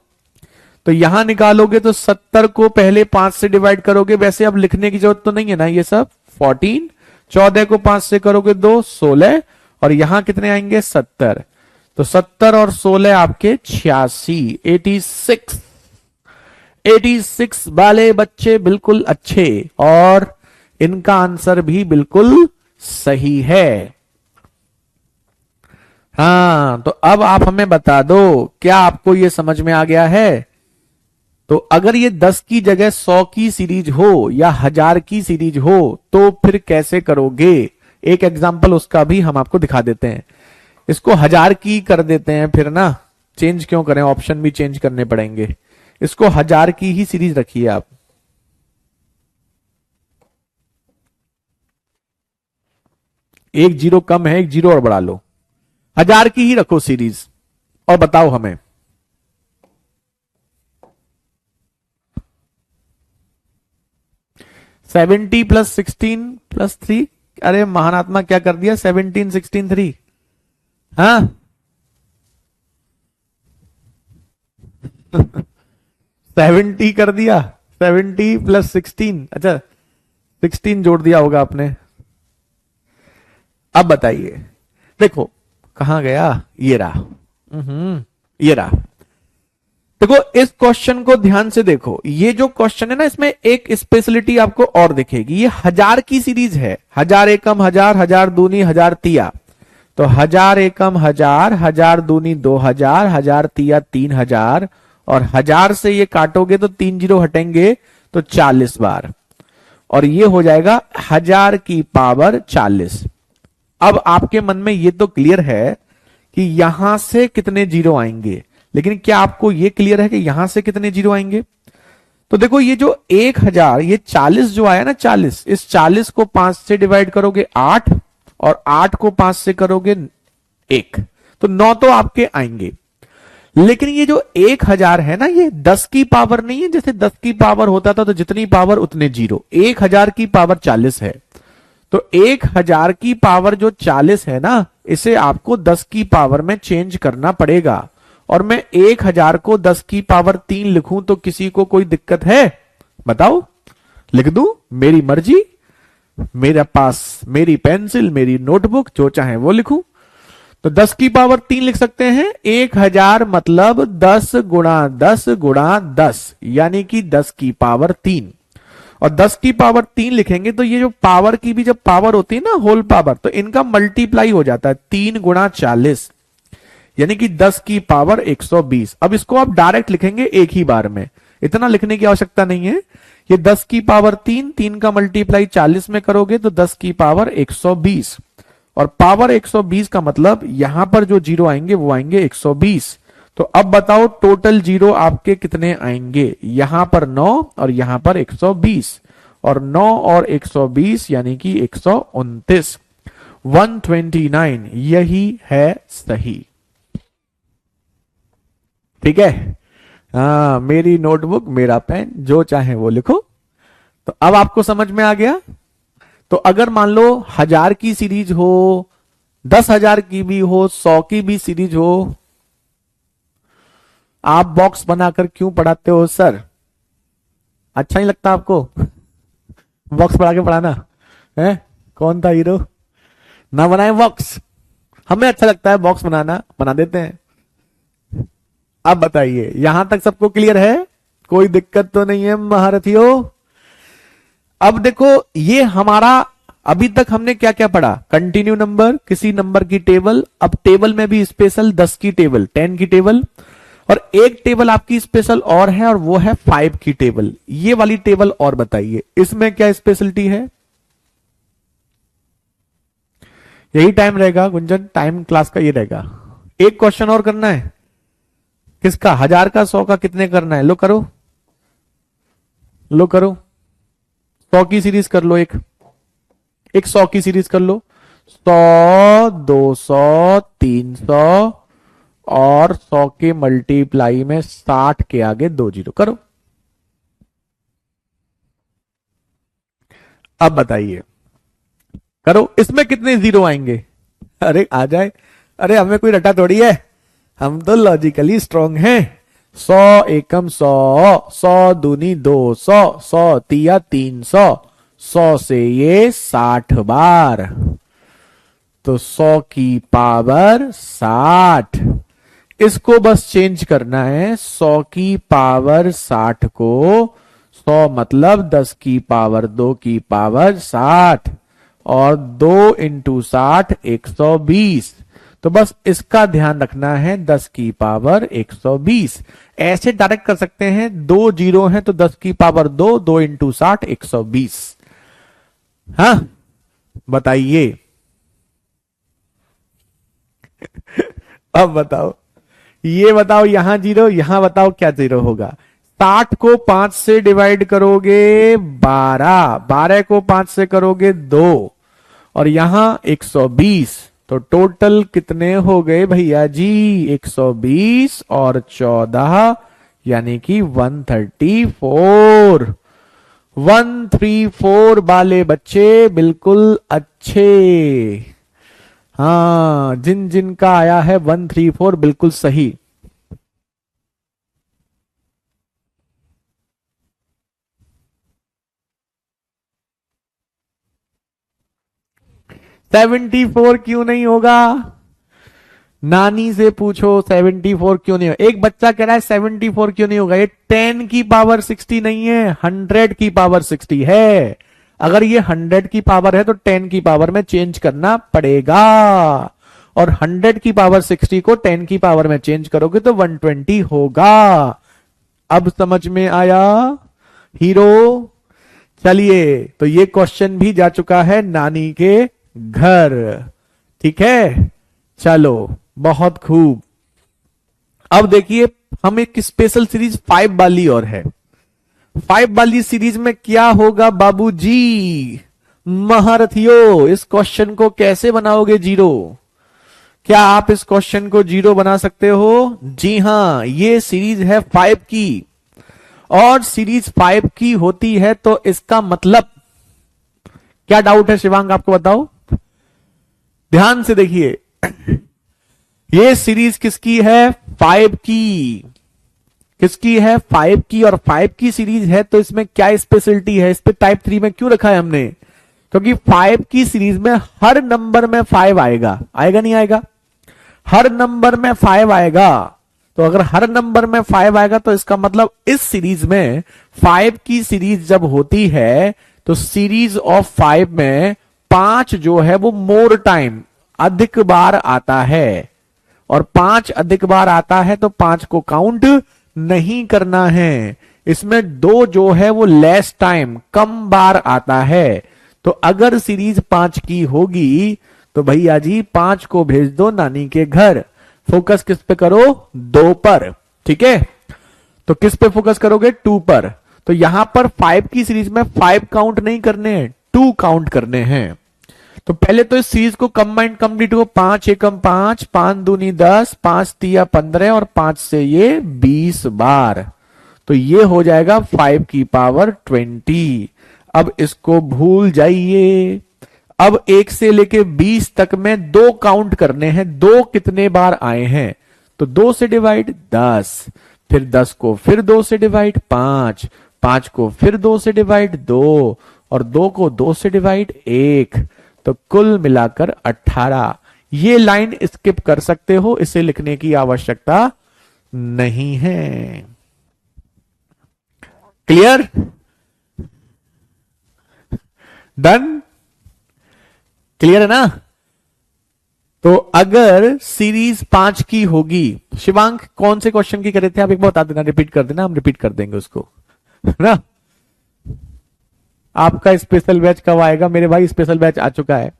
तो यहां निकालोगे तो 70 को पहले 5 से डिवाइड करोगे। वैसे अब लिखने की जरूरत तो नहीं है ना, ये सब 14। 14 को 5 से करोगे 2, 16 और यहां कितने आएंगे 70। तो 70 और 16 आपके 86, 86। 86 वाले बच्चे बिल्कुल अच्छे, और इनका आंसर भी बिल्कुल सही है। हाँ, तो अब आप हमें बता दो, क्या आपको यह समझ में आ गया है। तो अगर ये 10 की जगह 100 की सीरीज हो या 1000 की सीरीज हो तो फिर कैसे करोगे। एक एग्जांपल उसका भी हम आपको दिखा देते हैं। इसको 1000 की कर देते हैं फिर ना, चेंज क्यों करें, ऑप्शन भी चेंज करने पड़ेंगे। इसको 1000 की ही सीरीज रखिए आप। एक जीरो कम है, एक जीरो और बढ़ा लो। 1000 की ही रखो सीरीज और बताओ हमें। Seventy plus 16 plus 3। अरे महानात्मा क्या कर दिया, 17, 16, 3। हाँ 70 कर दिया, 70 प्लस 16। अच्छा 16 जोड़ दिया होगा आपने। अब बताइए, देखो कहां गया, ये रहा। ये रहा। देखो इस क्वेश्चन को ध्यान से देखो। ये जो क्वेश्चन है ना, इसमें एक स्पेशलिटी आपको और दिखेगी। ये 1000 की सीरीज है। 1000 एकम 1000, 1000 दूनी 1000 तिया। तो 1000 एकम 1000, 1000 दूनी 2000, 1000 तिया 3000 और 1000 से ये काटोगे तो 3 जीरो हटेंगे तो 40 बार, और ये हो जाएगा 1000 की पावर 40। अब आपके मन में ये तो क्लियर है कि यहां से कितने जीरो आएंगे, लेकिन क्या आपको ये क्लियर है कि यहां से कितने जीरो आएंगे। तो देखो ये जो 1000, ये 40 जो आया ना 40, इस 40 को 5 से डिवाइड करोगे 8 और 8 को 5 से करोगे 1, तो 9 तो आपके आएंगे। लेकिन ये जो 1000 है ना, ये 10 की पावर नहीं है। जैसे 10 की पावर होता था तो जितनी पावर उतने जीरो, 1000 की पावर 40 है। तो 1000 की पावर जो 40 है ना, इसे आपको 10 की पावर में चेंज करना पड़ेगा। और मैं 1000 को 10 की पावर 3 लिखूं तो किसी को कोई दिक्कत है? बताओ, लिख दूं, मेरी मर्जी, मेरे पास मेरी पेंसिल, मेरी नोटबुक, जो चाहे वो लिखूं। तो 10 की पावर 3 लिख सकते हैं। 1000 मतलब 10 गुणा 10 गुणा 10, यानी कि 10 की पावर 3। और 10 की पावर 3 लिखेंगे तो ये जो पावर की भी जब पावर होती है ना, होल पावर, तो इनका मल्टीप्लाई हो जाता है 3 गुणा 40, यानी कि 10 की पावर 120। अब इसको आप डायरेक्ट लिखेंगे एक ही बार में, इतना लिखने की आवश्यकता नहीं है। ये 10 की पावर 3, 3 का मल्टीप्लाई 40 में करोगे तो 10 की पावर 120। और पावर 120 का मतलब यहां पर जो जीरो आएंगे वो आएंगे 120। तो अब बताओ टोटल जीरो आपके कितने आएंगे? यहां पर 9 और यहां पर 120, और 9 और 120 यानी कि 129। 129 यही है सही। ठीक है, हाँ, मेरी नोटबुक, मेरा पेन, जो चाहे वो लिखो। तो अब आपको समझ में आ गया। तो अगर मान लो 1000 की सीरीज हो, 10,000 की भी हो, 100 की भी सीरीज हो, आप बॉक्स बनाकर क्यों पढ़ाते हो सर? अच्छा नहीं लगता आपको बॉक्स बना के पढ़ाना? है, कौन था हीरो? ना बनाए बॉक्स, हमें अच्छा लगता है बॉक्स बनाना, बना देते हैं। अब बताइए, यहां तक सबको क्लियर है? कोई दिक्कत तो नहीं है महारथियों? अब देखो, ये हमारा अभी तक हमने क्या क्या पढ़ा? कंटिन्यू नंबर, किसी नंबर की टेबल। अब टेबल में भी स्पेशल 10 की टेबल, 10 की टेबल, और एक टेबल आपकी स्पेशल और है, और वो है 5 की टेबल। ये वाली टेबल और बताइए, इसमें क्या स्पेशलिटी है? यही टाइम रहेगा गुंजन, टाइम क्लास का ये रहेगा। एक क्वेश्चन और करना है। किसका? 1000 का, 100 का, कितने करना है? लो करो, लो करो। 100 की सीरीज कर लो, एक 100 की सीरीज कर लो। 100, 200, 300, और 100 के मल्टीप्लाई में 60 के आगे 2 जीरो करो। अब बताइए, करो, इसमें कितने जीरो आएंगे? अरे आ जाए, अरे हमें कोई रटा थोड़ी है, हम तो लॉजिकली स्ट्रांग हैं। 100 एकम 100, 100 दूनी 200, 100 तिया 300, 100 से ये 60 बार, तो 100 की पावर 60। इसको बस चेंज करना है, 100 की पावर 60 को 100 मतलब 10 की पावर 2 की पावर 60, और 2 इंटू 60 120। तो बस इसका ध्यान रखना है, 10 की पावर 120। ऐसे डायरेक्ट कर सकते हैं, 2 जीरो हैं तो 10 की पावर 2, 2 इंटू 60 120। हाँ, बताइए अब बताओ, ये बताओ, यहां जीरो, यहां बताओ क्या जीरो होगा? 60 को 5 से डिवाइड करोगे 12, 12 को 5 से करोगे 2, और यहां 120। तो टोटल कितने हो गए भैया जी? 120 और 14, यानी कि 134। 134 वाले बच्चे बिल्कुल अच्छे। हाँ, जिन जिन का आया है 134 बिल्कुल सही। सेवेंटी फोर क्यों नहीं होगा? नानी से पूछो 74 क्यों नहीं होगा। एक बच्चा कह रहा है 74 क्यों नहीं होगा? ये 10 की पावर 60 नहीं है, 100 की पावर 60 है। अगर ये 100 की पावर है तो 10 की पावर में चेंज करना पड़ेगा, और 100 की पावर 60 को 10 की पावर में चेंज करोगे तो 120 होगा। अब समझ में आया हीरो? चलिए, तो ये क्वेश्चन भी जा चुका है नानी के घर। ठीक है, चलो, बहुत खूब। अब देखिए, हम एक स्पेशल सीरीज 5 वाली और है। 5 वाली सीरीज में क्या होगा बाबूजी? महारथियों, इस क्वेश्चन को कैसे बनाओगे जीरो? क्या आप इस क्वेश्चन को जीरो बना सकते हो? जी हां, ये सीरीज है 5 की, और सीरीज 5 की होती है तो इसका मतलब क्या डाउट है शिवांग, आपको बताओ, ध्यान से देखिए। ये सीरीज किसकी है? 5 की। किसकी है? 5 की। और 5 की सीरीज है तो इसमें क्या स्पेशलिटी है? इस पे टाइप 3 में क्यों रखा है हमने? क्योंकि 5 की सीरीज में हर नंबर में 5 आएगा। आएगा नहीं आएगा? हर नंबर में 5 आएगा। तो अगर हर नंबर में 5 आएगा तो इसका मतलब इस सीरीज में 5 की सीरीज जब होती है तो सीरीज ऑफ 5 में 5 जो है वो मोर टाइम, अधिक बार आता है। और 5 अधिक बार आता है तो 5 को काउंट नहीं करना है। इसमें 2 जो है वो लेस टाइम, कम बार आता है। तो अगर सीरीज 5 की होगी तो भैया जी 5 को भेज दो नानी के घर। फोकस किस पे करो? 2 पर। ठीक है, तो किस पे फोकस करोगे? 2 पर। तो यहां पर 5 की सीरीज में 5 काउंट नहीं करने हैं, 2 काउंट करने हैं। तो पहले तो इस सीरीज को कंबाइंड कंप्लीट हो, 5 एकम 5, 5 दूनी 10, 5 तिया 15 और 5 से ये 20 बार। तो ये हो जाएगा 5 की पावर 20। अब इसको भूल जाइए। अब 1 से लेके 20 तक में 2 काउंट करने हैं। 2 कितने बार आए हैं? तो 2 से डिवाइड 10, फिर 10 को फिर 2 से डिवाइड 5, 5 को फिर 2 से डिवाइड 2 और 2 को 2 से डिवाइड 1। तो कुल मिलाकर 18। ये लाइन स्किप कर सकते हो, इसे लिखने की आवश्यकता नहीं है। क्लियर? डन? क्लियर है ना? तो अगर सीरीज 5 की होगी, शिवांक कौन से क्वेश्चन की करे थे आप एक बार बता देना, रिपीट कर देना, हम रिपीट कर देंगे उसको, है ना? आपका स्पेशल बैच कब आएगा मेरे भाई? स्पेशल बैच आ चुका है,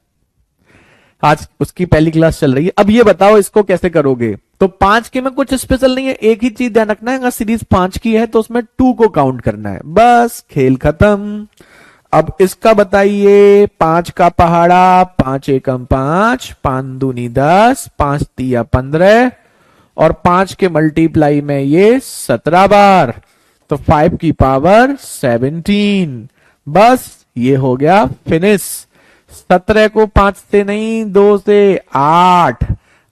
आज उसकी पहली क्लास चल रही है। अब ये बताओ इसको कैसे करोगे? तो 5 के में कुछ स्पेशल नहीं है, एक ही चीज ध्यान रखना है, अगर सीरीज 5 की है तो उसमें 2 को काउंट करना है, बस खेल खत्म। अब इसका बताइए, 5 का पहाड़ा, 5 एकम 5, 5 दूनी 10, 5 तिया 15 और 5 के मल्टीप्लाई में ये 17 बार। तो 5 की पावर 17। बस ये हो गया फिनिश। 17 को 5 से नहीं, 2 से 8,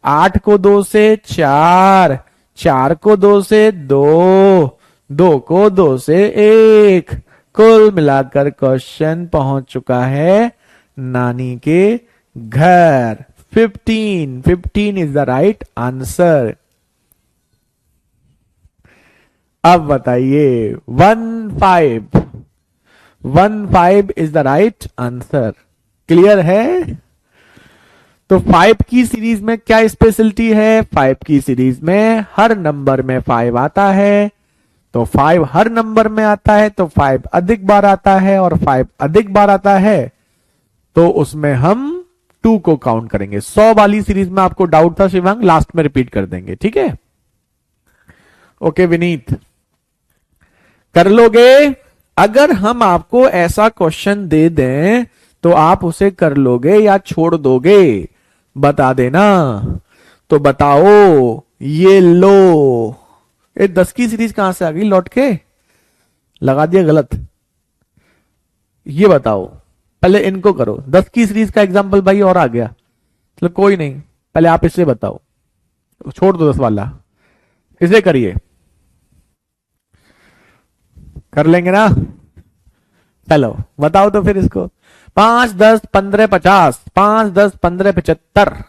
8 को 2 से 4, 4 को 2 से 2, 2 को 2 से 1। कुल मिलाकर क्वेश्चन पहुंच चुका है नानी के घर। 15, 15 इज द राइट आंसर। अब बताइए 15, 15 is the right answer. Clear है? तो 5 की सीरीज में क्या स्पेशलिटी है? 5 की सीरीज में हर नंबर में 5 आता है। तो 5 हर नंबर में आता है तो 5 अधिक बार आता है, और 5 अधिक बार आता है तो उसमें हम 2 को काउंट करेंगे। 100 वाली सीरीज में आपको डाउट था शिवांग, लास्ट में रिपीट कर देंगे, ठीक है? ओके विनीत, कर लोगे? अगर हम आपको ऐसा क्वेश्चन दे दें तो आप उसे कर लोगे या छोड़ दोगे? बता देना। तो बताओ, ये लो, ये 10 की सीरीज कहां से आ गई लौट के? लगा दिया गलत। ये बताओ, पहले इनको करो। 10 की सीरीज का एग्जांपल भाई और आ गया, चलो कोई नहीं, पहले आप इसे बताओ, छोड़ दो 10 वाला, इसे करिए। कर लेंगे ना? चलो बताओ तो फिर इसको। 5 10 15 50, 5 10 15 75।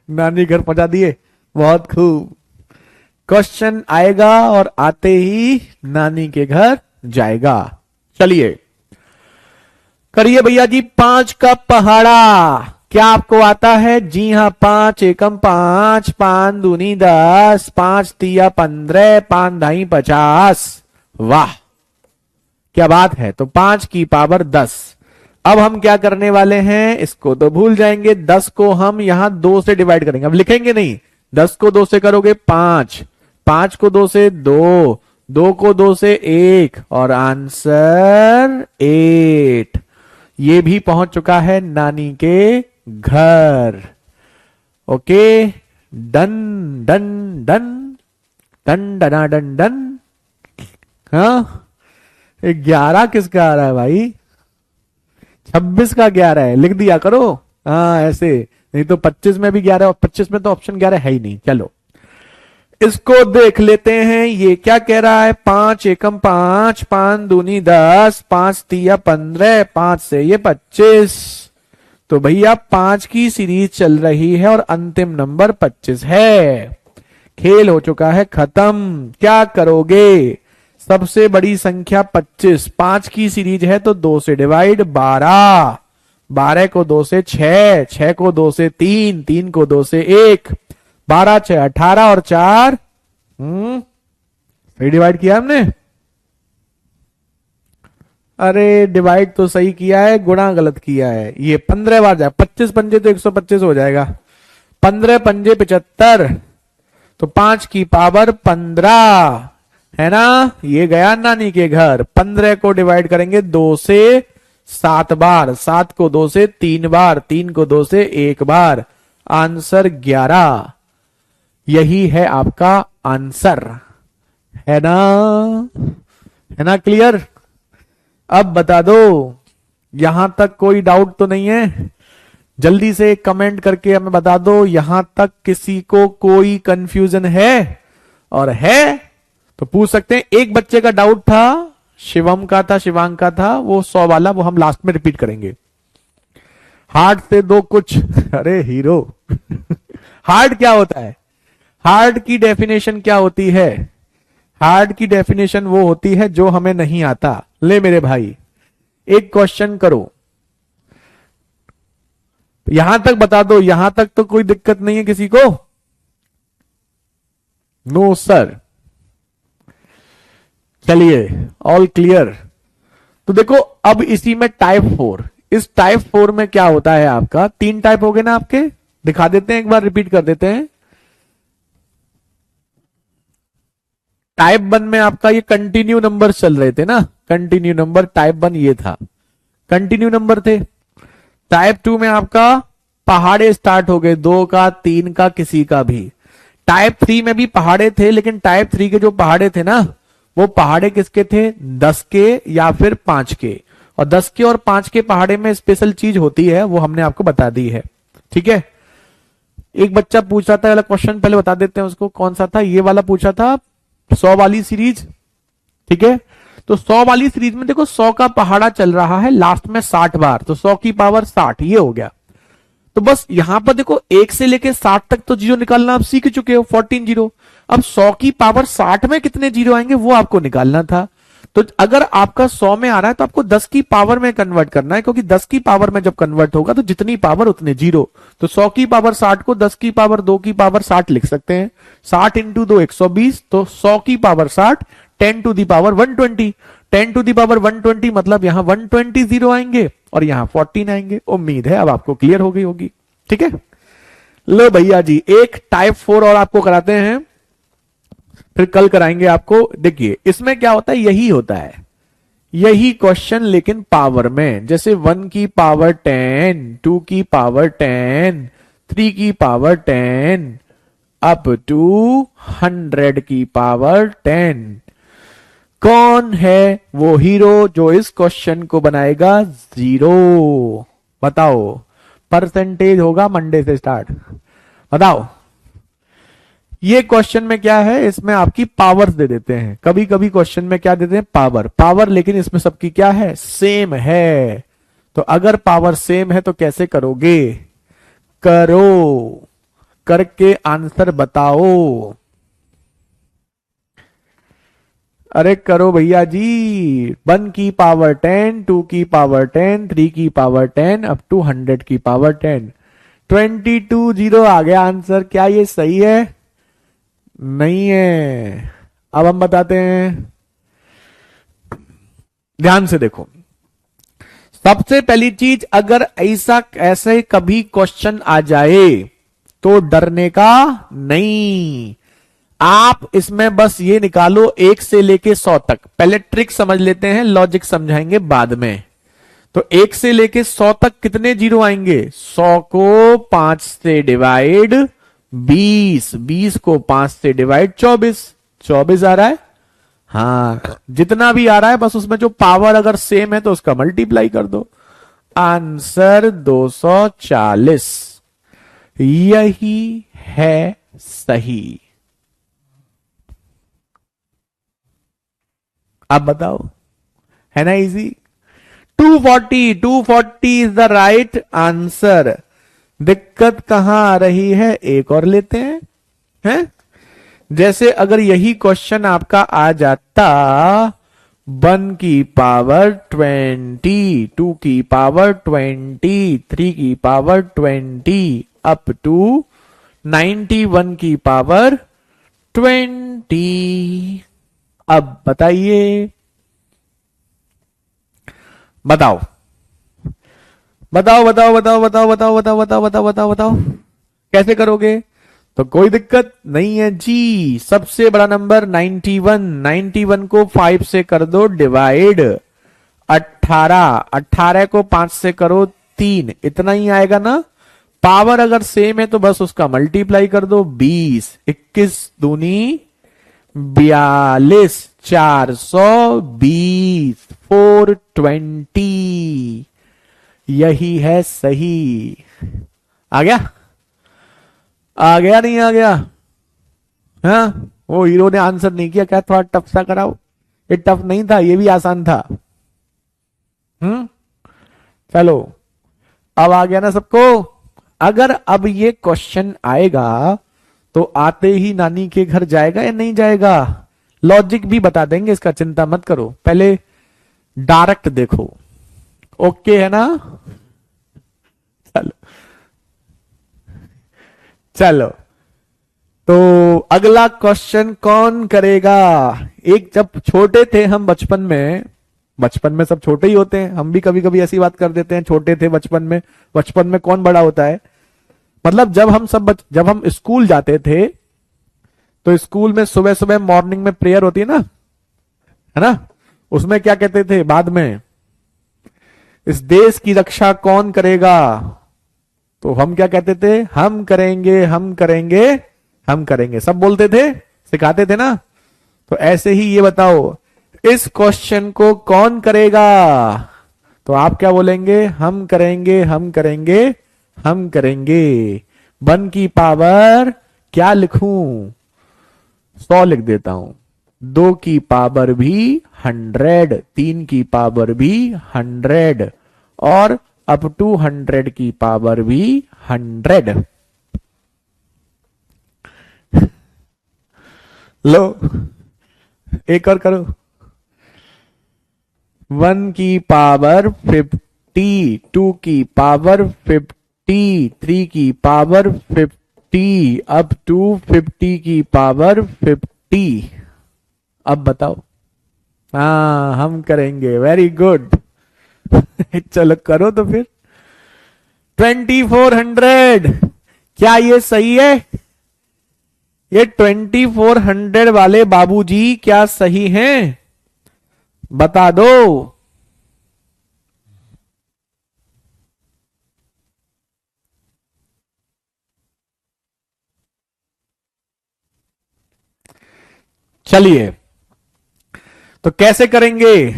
नानी घर पहुंचा दिए, बहुत खूब। क्वेश्चन आएगा और आते ही नानी के घर जाएगा। चलिए करिए भैया जी। 5 का पहाड़ा क्या आपको आता है? जी हां, 5 एकम 5, 5 दूनी 10, 5 तिया 15, 5 ढाई 50। वाह क्या बात है। तो 5 की पावर 10। अब हम क्या करने वाले हैं? इसको तो भूल जाएंगे, 10 को हम यहां 2 से डिवाइड करेंगे, अब लिखेंगे नहीं। 10 को 2 से करोगे 5, 5 को 2 से 2, 2 को 2 से 1 और आंसर 8। ये भी पहुंच चुका है नानी के घर। Okay, done done done done डना डन डन। हाँ 11 किसका आ रहा है भाई? 26 का 11 है, लिख दिया करो। हाँ ऐसे, नहीं तो 25 में भी 11 और 25 में तो ऑप्शन 11 है ही नहीं। चलो इसको देख लेते हैं, ये क्या कह रहा है? 5 एकम 5, 5 दूनी 10, 5 तिया 15, 5 से ये 25। तो भैया 5 की सीरीज चल रही है और अंतिम नंबर 25 है। खेल हो चुका है खत्म। क्या करोगे? सबसे बड़ी संख्या 25, 5 की सीरीज है तो 2 से डिवाइड, 12, 12 को 2 से 6, 6 को 2 से 3, 3 को 2 से 1, 12 6 18 और 4 सही डिवाइड किया हमने। अरे डिवाइड तो सही किया है, गुणा गलत किया है। ये 15 बार जाए, 25 पंजे तो 125 हो जाएगा, 15 पंजे 75, तो 5 की पावर 15 है ना। ये गया नानी के घर। 15 को डिवाइड करेंगे 2 से 7 बार, 7 को 2 से 3 बार, 3 को 2 से 1 बार, आंसर 11। यही है आपका आंसर, है ना? है ना क्लियर? अब बता दो, यहां तक कोई डाउट तो नहीं है? जल्दी से कमेंट करके हमें बता दो, यहां तक किसी को कोई कंफ्यूजन है? और है तो पूछ सकते हैं। एक बच्चे का डाउट था, शिवम का था, शिवांग का था, वो 100 वाला, वो हम लास्ट में रिपीट करेंगे। हार्ट से दो कुछ। अरे हीरो। हार्ट क्या होता है? हार्ट की डेफिनेशन क्या होती है? हार्ट की डेफिनेशन वो होती है जो हमें नहीं आता। ले मेरे भाई, एक क्वेश्चन करो, यहां तक बता दो। यहां तक तो कोई दिक्कत नहीं है किसी को? No sir. चलिए ऑल क्लियर। तो देखो अब इसी में टाइप 4, इस टाइप 4 में क्या होता है आपका? 3 टाइप हो गए ना आपके, दिखा देते हैं, एक बार रिपीट कर देते हैं। टाइप 1 में आपका ये कंटिन्यू नंबर चल रहे थे ना, कंटिन्यू नंबर टाइप 1 ये था, कंटिन्यू नंबर थे। टाइप 2 में आपका पहाड़े स्टार्ट हो गए, 2 का 3 का किसी का भी। टाइप 3 में भी पहाड़े थे, लेकिन टाइप 3 के जो पहाड़े थे ना, वो पहाड़े किसके थे? 10 के या फिर 5 के। और 10 के और 5 के पहाड़े में स्पेशल चीज होती है, वो हमने आपको बता दी है। ठीक है। एक बच्चा पूछ रहा था, वाला क्वेश्चन पहले बता देते हैं उसको, कौन सा था? ये वाला पूछा था 100 वाली सीरीज। ठीक है, तो 100 वाली सीरीज में देखो 100 का पहाड़ा चल रहा है लास्ट में 60 बार, तो 100 की पावर 60, ये हो गया। तो बस यहां पर देखो 1 से लेके 60 तक तो जीरो निकालना आप सीख चुके हो, 14 जीरो। अब 100 की पावर 60 में कितने जीरो आएंगे वो आपको निकालना था। तो अगर आपका 100 में आ रहा है तो आपको 10 की पावर में कन्वर्ट करना है, क्योंकि 10 की पावर में जब कन्वर्ट होगा तो जितनी पावर उतने जीरो। तो 100 की पावर 60 को 10 की पावर 2 की पावर 60 लिख सकते हैं। 60 इंटू 2 120, तो 100 की power 60, 10 to the power 120, 10 to the power 120 मतलब यहां 120 जीरो आएंगे और यहां 14 आएंगे। उम्मीद है अब आपको क्लियर हो गई होगी। ठीक है, लो भैया जी, एक टाइप 4 और आपको कराते हैं, फिर कल कराएंगे आपको। देखिए इसमें क्या होता है, यही होता है, यही क्वेश्चन, लेकिन पावर में। जैसे 1 की पावर 10, 2 की पावर 10, 3 की पावर 10, अप टू 100 की पावर 10। कौन है वो हीरो जो इस क्वेश्चन को बनाएगा? 0। बताओ, परसेंटेज होगा मंडे से स्टार्ट। बताओ, ये क्वेश्चन में क्या है, इसमें आपकी पावर दे देते हैं। कभी कभी क्वेश्चन में क्या देते हैं? पावर, पावर, लेकिन इसमें सबकी क्या है? सेम है। तो अगर पावर सेम है तो कैसे करोगे? करो, करके आंसर बताओ। अरे करो भैया जी। 1 की पावर 10, 2 की पावर 10, 3 की पावर 10, अप टू 100 की पावर 10। 22 जीरो आ गया आंसर। क्या ये सही है? नहीं है। अब हम बताते हैं, ध्यान से देखो। सबसे पहली चीज, अगर ऐसे कभी क्वेश्चन आ जाए तो डरने का नहीं। आप इसमें बस ये निकालो 1 से लेके 100 तक। पहले ट्रिक समझ लेते हैं, लॉजिक समझाएंगे बाद में। तो 1 से लेके 100 तक कितने जीरो आएंगे? 100 को 5 से डिवाइड 20, 20 को 5 से डिवाइड 24, 24 आ रहा है। हाँ, जितना भी आ रहा है बस उसमें जो पावर अगर सेम है तो उसका मल्टीप्लाई कर दो। आंसर 240 यही है सही। आप बताओ, है ना easy. 240 is the right answer. दिक्कत कहां आ रही है, एक और लेते हैं। जैसे अगर यही क्वेश्चन आपका आ जाता 1 की पावर 20, 2 की पावर 20, 3 की पावर 20 अप टू 91 की पावर 20। अब बताइए, बताओ बताओ बताओ बताओ बताओ बताओ बताओ बताओ बताओ बताओ बताओ कैसे करोगे। तो कोई दिक्कत नहीं है जी। सबसे बड़ा नंबर 91, 91 को 5 से कर दो डिवाइड। 18, 18 को 5 से करो 3, इतना ही आएगा ना। पावर अगर सेम है तो बस उसका मल्टीप्लाई कर दो। 20, 21 दूनी 42, 420, 420 यही है सही। आ गया, आ गया नहीं आ गया। हाँ, वो हीरो ने आंसर नहीं किया, क्या थोड़ा टफ सा कराओ। ये टफ नहीं था, ये भी आसान था। चलो, अब आ गया ना सबको। अगर अब ये क्वेश्चन आएगा तो आते ही नानी के घर जाएगा या नहीं जाएगा। लॉजिक भी बता देंगे इसका, चिंता मत करो, पहले डायरेक्ट देखो। ओके है ना। चलो चलो, तो अगला क्वेश्चन कौन करेगा। एक जब छोटे थे हम बचपन में सब छोटे ही होते हैं, हम भी कभी कभी ऐसी बात कर देते हैं छोटे थे बचपन में। बचपन में कौन बड़ा होता है, मतलब जब हम स्कूल जाते थे तो स्कूल में सुबह सुबह मॉर्निंग में प्रेयर होती है ना। उसमें क्या कहते थे बाद में, इस देश की रक्षा कौन करेगा। तो हम क्या कहते थे, हम करेंगे हम करेंगे हम करेंगे, सब बोलते थे, सिखाते थे ना। तो ऐसे ही ये बताओ, इस क्वेश्चन को कौन करेगा। तो आप क्या बोलेंगे, हम करेंगे हम करेंगे हम करेंगे। 1 की पावर क्या लिखूं, 100 लिख देता हूं। 2 की पावर भी 100, 3 की पावर भी 100 और अप टू 100 की पावर भी 100। लो, एक और करो। 1 की पावर 50, 2 की पावर 50, 3 की पावर 50 अप टू 50 की पावर 50। अब बताओ। हाँ, हम करेंगे, वेरी गुड। चलो करो तो फिर। 2400, क्या ये सही है। ये 2400 वाले बाबूजी क्या सही हैं, बता दो। चलिए, तो कैसे करेंगे।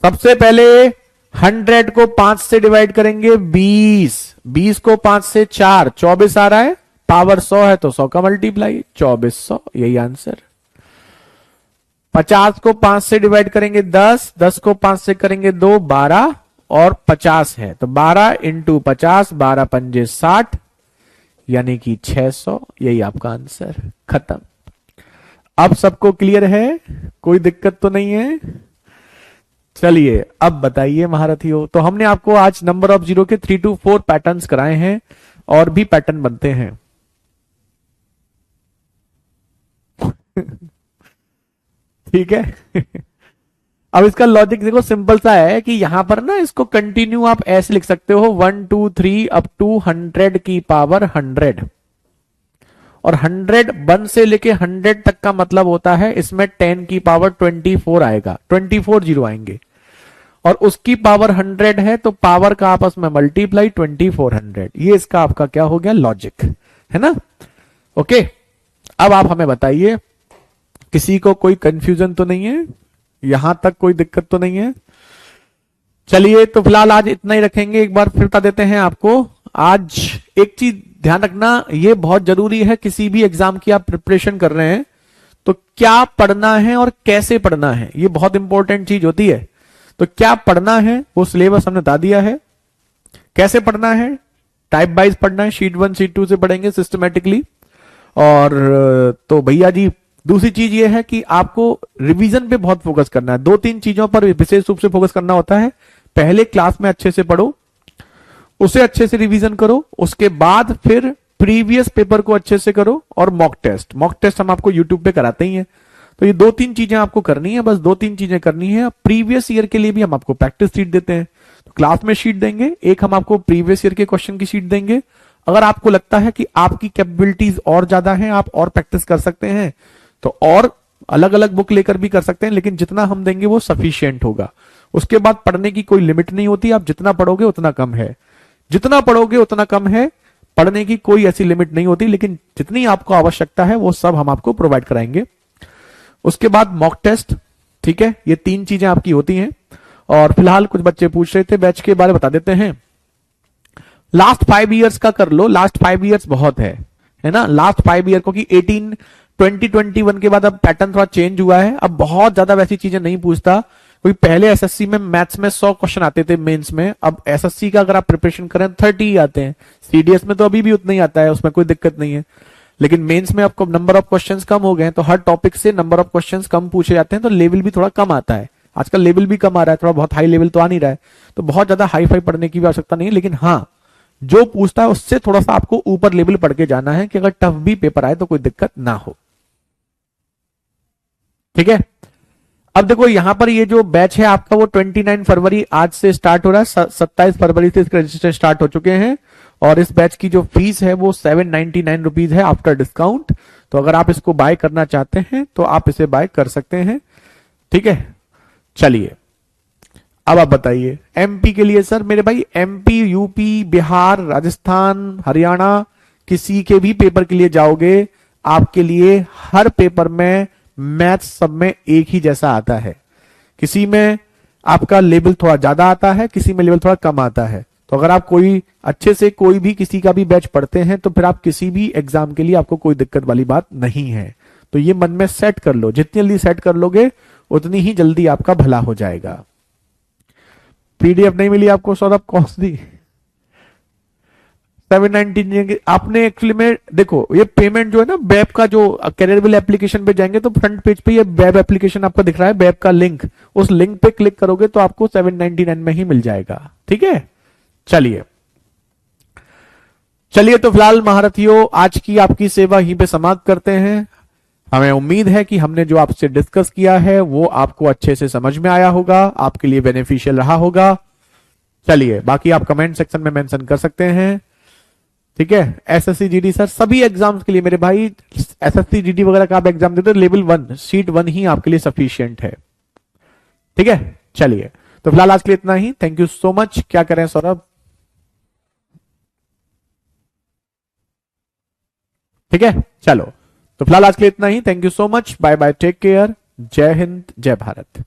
सबसे पहले 100 को 5 से डिवाइड करेंगे। 20, 20 को 5 से 4, 24 आ रहा है। पावर 100 है तो 100 का मल्टीप्लाई, 2400 यही आंसर। 50 को 5 से डिवाइड करेंगे 10, 10 को 5 से करेंगे 2, 12 और 50 है तो 12 इंटू 50, 12 पंजे 60 यानी कि 600, यही आपका आंसर। खत्म। अब सबको क्लियर है, कोई दिक्कत तो नहीं है। चलिए अब बताइए महारथियों। तो हमने आपको आज नंबर ऑफ जीरो के 3 to 4 पैटर्न्स कराए हैं, और भी पैटर्न बनते हैं। ठीक है। अब इसका लॉजिक देखो, सिंपल सा है कि यहां पर ना इसको कंटिन्यू आप ऐसे लिख सकते हो 1 2 3 अप टू 100 की पावर 100। और 100 1 से लेके 100 तक का मतलब होता है इसमें 10 की पावर 24 आएगा, 24 जीरो आएंगे। और उसकी पावर 100 है तो पावर का आपस में मल्टीप्लाई 2400। ये इसका आपका क्या हो गया, लॉजिक है ना। ओके, अब आप हमें बताइए किसी को कोई कंफ्यूजन तो नहीं है? यहां तक कोई दिक्कत तो नहीं है? चलिए, तो फिलहाल आज इतना ही रखेंगे। एक बार फिर बता देते हैं आपको। आज एक चीज ध्यान रखना, ये बहुत जरूरी है, किसी भी एग्जाम की आप प्रिपरेशन कर रहे हैं तो क्या पढ़ना है और कैसे पढ़ना है, ये बहुत इंपॉर्टेंट चीज होती है। तो क्या पढ़ना है वो सिलेबस हमने बता दिया है। कैसे पढ़ना है, टाइप वाइज पढ़ना है, शीट 1 शीट 2 से पढ़ेंगे सिस्टमेटिकली। और तो भैया जी, दूसरी चीज ये है कि आपको रिवीजन पे बहुत फोकस करना है। 2-3 चीजों पर विशेष रूप से फोकस करना होता है। पहले क्लास में अच्छे से पढ़ो, उसे अच्छे से रिवीजन करो, उसके बाद फिर प्रीवियस पेपर को अच्छे से करो, और मॉक टेस्ट हम आपको यूट्यूब पे कराते ही हैं। तो ये 2-3 चीजें आपको करनी है, बस 2-3 चीजें करनी है। प्रीवियस ईयर के लिए भी हम आपको प्रैक्टिस शीट देते हैं, तो क्लास में शीट देंगे, एक हम आपको प्रीवियस ईयर के क्वेश्चन की शीट देंगे। अगर आपको लगता है कि आपकी कैपेबिलिटीज और ज्यादा हैं, आप और प्रैक्टिस कर सकते हैं, तो और अलग अलग बुक लेकर भी कर सकते हैं, लेकिन जितना हम देंगे वो सफिशियंट होगा। उसके बाद पढ़ने की कोई लिमिट नहीं होती, आप जितना पढ़ोगे उतना कम है, जितना पढ़ोगे उतना कम है। पढ़ने की कोई ऐसी लिमिट नहीं होती, लेकिन जितनी आपको आवश्यकता है वो सब हम आपको प्रोवाइड कराएंगे। उसके बाद मॉक टेस्ट, ठीक है, ये 3 चीजें आपकी होती हैं। और फिलहाल कुछ बच्चे पूछ रहे थे, बैच के बारे में बता देते हैं। लास्ट 5 इयर्स का कर लो, लास्ट 5 इयर्स बहुत है ना। लास्ट 5 ईयर, क्योंकि 2021 के बाद अब पैटर्न थोड़ा चेंज हुआ है, अब बहुत ज्यादा वैसी चीजें नहीं पूछता। क्योंकि पहले एसएससी में मैथ्स में 100 क्वेश्चन आते थे मेंस में, अब एसएससी का अगर आप प्रिपरेशन करें 30 ही आते हैं। सीडीएस में तो अभी भी उतना ही आता है, उसमें कोई दिक्कत नहीं है। लेकिन मेंस में आपको नंबर ऑफ क्वेश्चंस कम हो गए हैं, तो हर टॉपिक से नंबर ऑफ क्वेश्चंस कम पूछे जाते हैं, तो लेवल भी थोड़ा कम आता है। आजकल लेवल भी कम आ रहा है, थोड़ा बहुत हाई लेवल तो आ नहीं रहा है, तो बहुत ज्यादा हाई फाई पढ़ने की भी आवश्यकता नहीं है। लेकिन हाँ, जो पूछता है उससे थोड़ा सा आपको ऊपर लेवल पढ़ के जाना है, कि अगर टफ भी पेपर आए तो कोई दिक्कत ना हो। ठीक है, अब देखो यहां पर ये जो बैच है आपका वो 29 फरवरी आज से स्टार्ट हो रहा है, 27 फरवरी से इसके रजिस्ट्रेशन स्टार्ट हो चुके हैं। और इस बैच की जो फीस है वो 799 रुपीज है आफ्टर डिस्काउंट। तो अगर आप इसको बाय करना चाहते हैं तो आप इसे बाय कर सकते हैं। ठीक है, चलिए अब आप बताइए एमपी के लिए। सर मेरे भाई, एमपी, यूपी, बिहार, राजस्थान, हरियाणा, किसी के भी पेपर के लिए जाओगे, आपके लिए हर पेपर में मैथ्स सब में एक ही जैसा आता है। किसी में आपका लेवल थोड़ा ज्यादा आता है, किसी में लेवल थोड़ा कम आता है। तो अगर आप कोई अच्छे से कोई भी किसी का भी बैच पढ़ते हैं तो फिर आप किसी भी एग्जाम के लिए आपको कोई दिक्कत वाली बात नहीं है। तो ये मन में सेट कर लो, जितनी जल्दी सेट कर लोगे उतनी ही जल्दी आपका भला हो जाएगा। पीडीएफ नहीं मिली आपको सौरभ, कौन सी 719 आपने एक्चुअली में देखो, ये पेमेंट जो है ना वेब का, जो कैरियरबिल एप्लीकेशन पे जाएंगे तो फ्रंट पेज पे ये वेब एप्लीकेशन आपको दिख रहा है, वेब का लिंक, उस लिंक पे क्लिक करोगे तो आपको 799 में ही मिल जाएगा। ठीक है, चलिए चलिए, तो फिलहाल महारथियों आज की आपकी सेवा यहीं पे समाप्त करते हैं। हमें उम्मीद है कि हमने जो आपसे डिस्कस किया है वो आपको अच्छे से समझ में आया होगा, आपके लिए बेनिफिशियल रहा होगा। चलिए, बाकी आप कमेंट सेक्शन में मेंशन कर सकते हैं। ठीक है, एसएससी जीडी सर सभी एग्जाम्स के लिए मेरे भाई, एसएससी जीडी वगैरह का आप एग्जाम देते हो, लेवल 1 शीट 1 ही आपके लिए सफिशियंट है। ठीक है, चलिए, तो फिलहाल आज के लिए इतना ही। Thank you so much. क्या करें सौरभ? ठीक है, चलो, तो फिलहाल आज के लिए इतना ही। Thank you so much, bye bye, take care, Jai Hind, जय भारत।